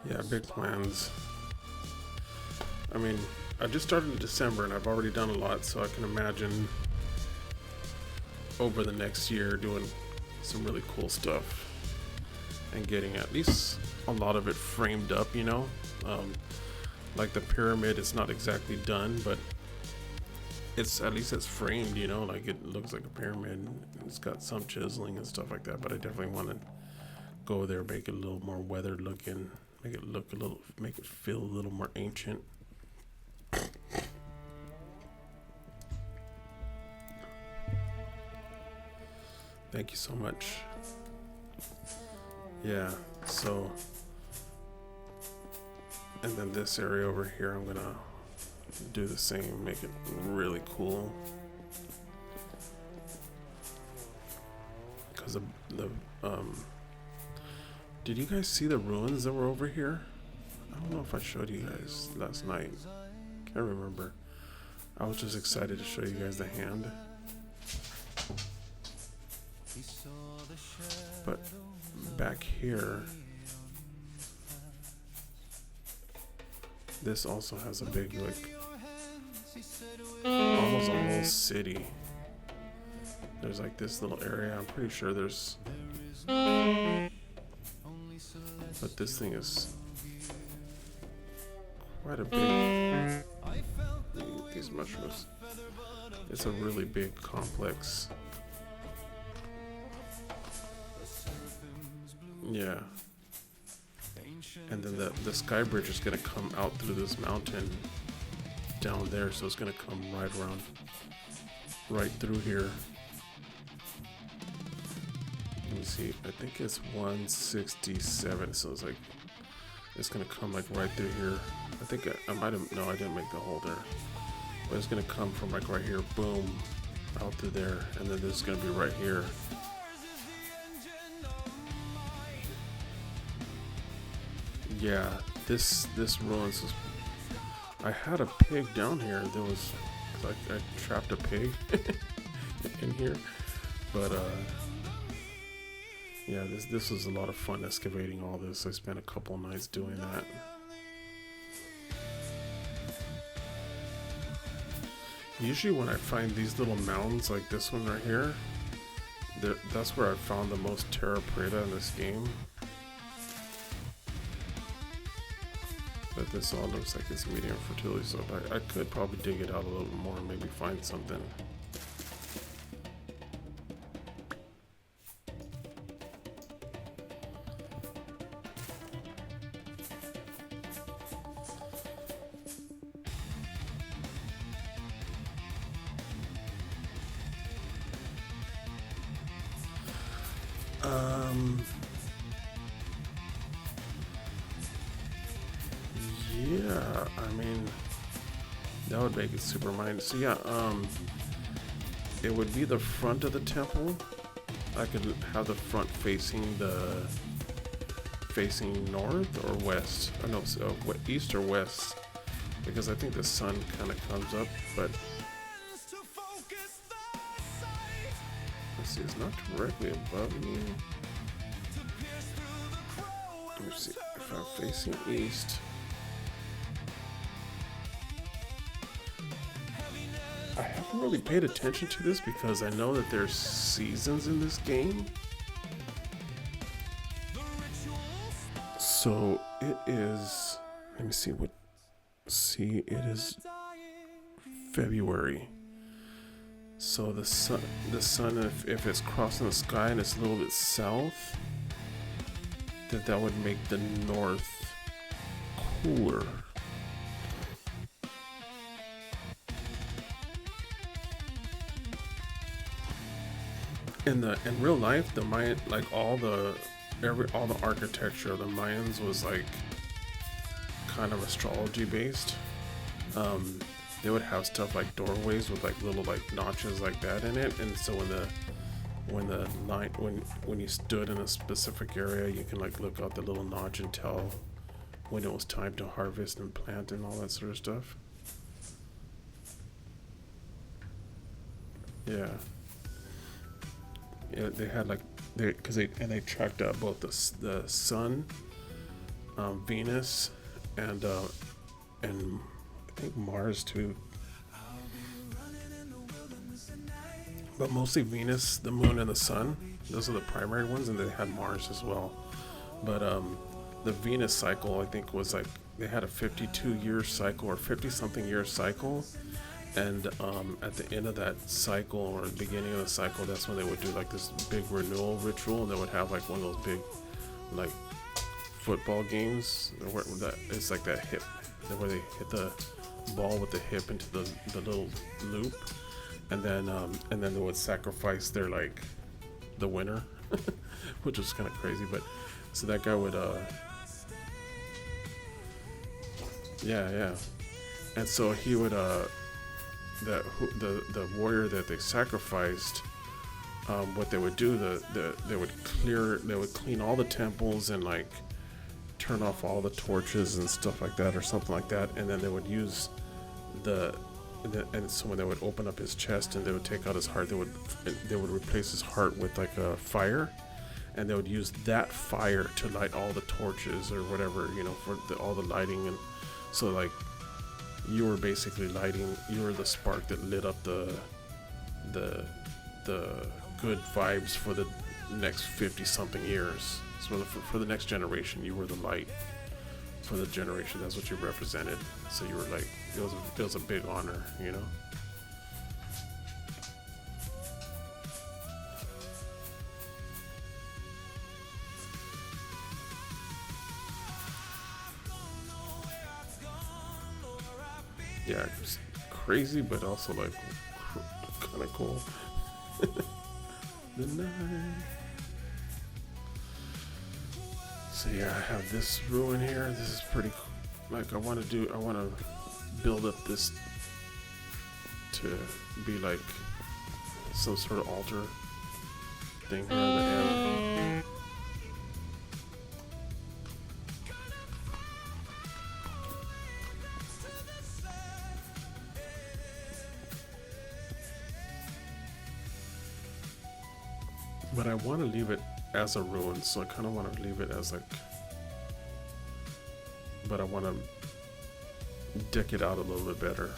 Yeah, big plans. I mean, I just started in December and I've already done a lot, so I can imagine over the next year doing some really cool stuff and getting at least a lot of it framed up, you know. Like the pyramid, it's not exactly done, but it's at least it's framed, you know, like it looks like a pyramid. It's got some chiseling and stuff like that, but I definitely want to go there, make it a little more weathered looking, make it look a little, make it feel a little more ancient. Thank you so much. Yeah, so, and then this area over here, I'm gonna do the same, make it really cool. Because did you guys see the ruins that were over here? I don't know if I showed you guys last night. Can't remember. I was just excited to show you guys the hand. But back here, this also has a big, like, almost a whole city. There's like this little area. I'm pretty sure there's, but this thing is quite a big, these mushrooms. It's a really big complex. Yeah. And then the sky bridge is gonna come out through this mountain down there, so it's gonna come right around, right through here. Let me see, I think it's 167, so it's like, it's gonna come like right through here. I think I might have, no, I didn't make the hole there. But it's gonna come from like right here, boom, out through there, and then this is gonna be right here. Yeah, this ruins is, I had a pig down here. There was, like, I trapped a pig in here, but yeah, this was a lot of fun excavating all this. I spent a couple nights doing that. Usually when I find these little mounds like this one right here, that's where I found the most terra preta in this game. But this all looks like it's medium fertility, so I could probably dig it out a little more and maybe find something. Yeah, I mean, that would make it super minor. So yeah, it would be the front of the temple. I could have the front facing north or west. I know, east or west, because I think the sun kind of comes up. But let's see, it's not directly above me. Let me see if I'm facing east. I haven't really paid attention to this because I know that there's seasons in this game. So it is, let me see what, it is February. So the sun, if it's crossing the sky and it's a little bit south, that would make the north cooler. In real life, the Mayan, like all the architecture of the Mayans was like kind of astrology based. They would have stuff like doorways with like little like notches like that in it, and so when you stood in a specific area, you can like look out the little notch and tell when it was time to harvest and plant and all that sort of stuff. Yeah. Yeah, they had like they tracked out both the sun, Venus, and I think Mars too. But mostly Venus, the moon, and the sun. Those are the primary ones, and they had Mars as well. But the Venus cycle, I think, was like they had a 52-year cycle or 50-something year cycle. And at the end of that cycle or the beginning of the cycle, that's when they would do like this big renewal ritual, and they would have like one of those big like football games where it's like that hip, where they hit the ball with the hip into the little loop, and then they would sacrifice their like the winner, which was kind of crazy. But so that guy would yeah, and so he would the warrior that they sacrificed, what they would do, they would clean all the temples and like turn off all the torches and stuff like that or something like that, and then they would use and so when they would open up his chest and they would take out his heart, they would replace his heart with like a fire, and they would use that fire to light all the torches or whatever, for all the lighting. And so like you were basically you were the spark that lit up the good vibes for the next 50-something years. So for the next generation, you were the light for the generation. That's what you represented. So you were like, it was a big honor, Yeah, it's crazy, but also like kind of cool. The night. So yeah, I have this ruin here. This is pretty. Like I want to build up this to be like some sort of altar thing here at the end. But I want to leave it as a ruin, so I kind of want to leave it as like, but I want to deck it out a little bit better.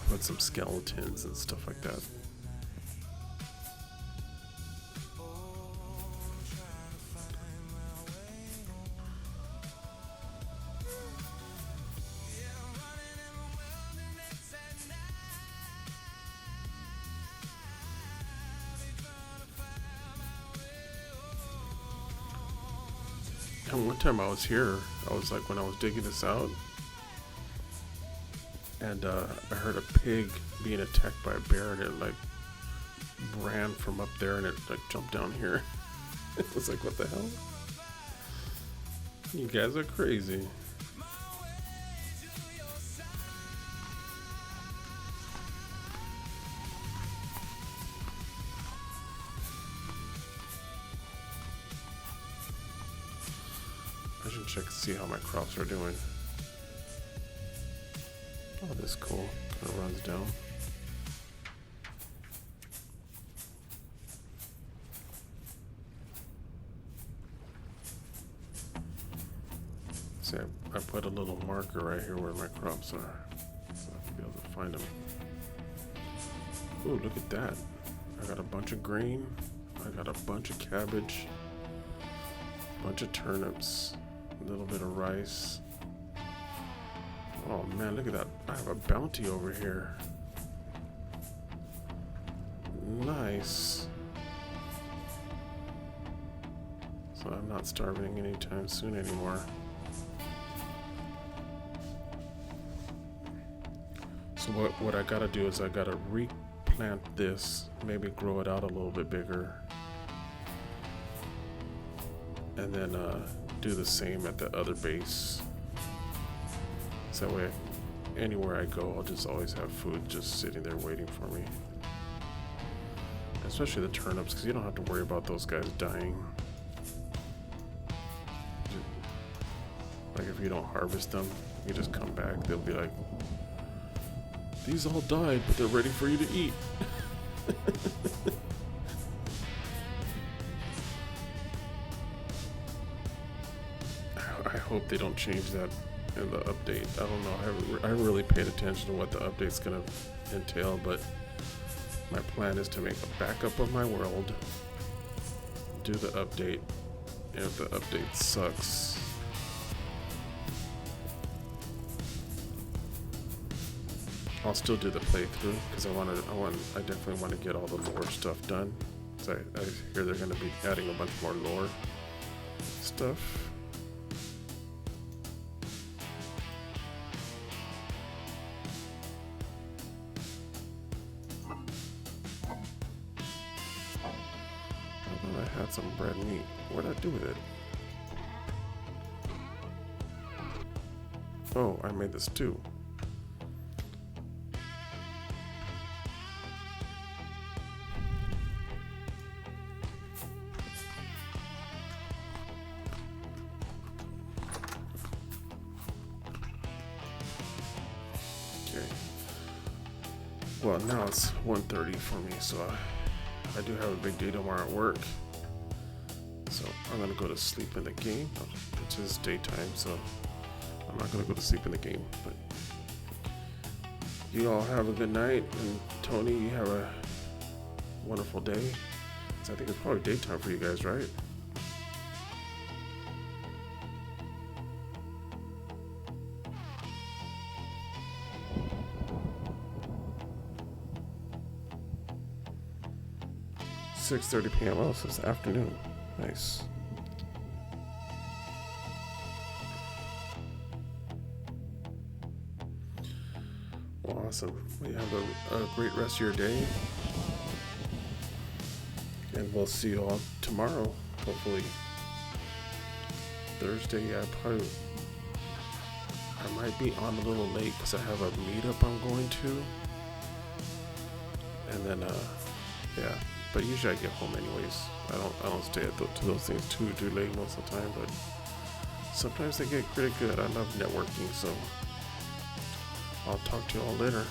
Put some skeletons and stuff like that. And one time I was here, I was like, when I was digging this out, and I heard a pig being attacked by a bear, and it like ran from up there and it like jumped down here. It was like, what the hell? You guys are crazy. I should check to see how my crops are doing. Oh, this is cool. Kind of runs down. See, I put a little marker right here where my crops are, so I can be able to find them. Ooh, look at that. I got a bunch of green. I got a bunch of cabbage. A bunch of turnips. A little bit of rice. Oh man, look at that. I have a bounty over here. Nice. So I'm not starving anytime soon anymore. So what I gotta do is I gotta replant this, maybe grow it out a little bit bigger, and then do the same at the other base. So that way, anywhere I go, I'll just always have food just sitting there waiting for me. Especially the turnips, because you don't have to worry about those guys dying. Like if you don't harvest them, you just come back, they'll be like, these all died, but they're ready for you to eat. I hope they don't change that in the update. I don't know. I haven't really paid attention to what the update's gonna entail, but my plan is to make a backup of my world, do the update, and if the update sucks, I'll still do the playthrough because I definitely want to get all the lore stuff done. So I hear they're going to be adding a bunch more lore stuff. I thought I had some bread meat. What did I do with it? Oh, I made the stew. Well, now it's 1:30 for me, so I do have a big day tomorrow at work. So I'm gonna go to sleep in the game. It's just daytime, so I'm not gonna go to sleep in the game. But you all have a good night, and Tony, you have a wonderful day. So I think it's probably daytime for you guys, right? .30 p.m. Oh, so it's afternoon. Nice. Awesome. Well, you have a great rest of your day. And we'll see you all tomorrow, hopefully. Thursday, yeah, I might be on a little late because I have a meetup I'm going to. And then, yeah. But usually I get home anyways. I don't stay to those things too late most of the time, but sometimes they get pretty good. I love networking, so I'll talk to you all later.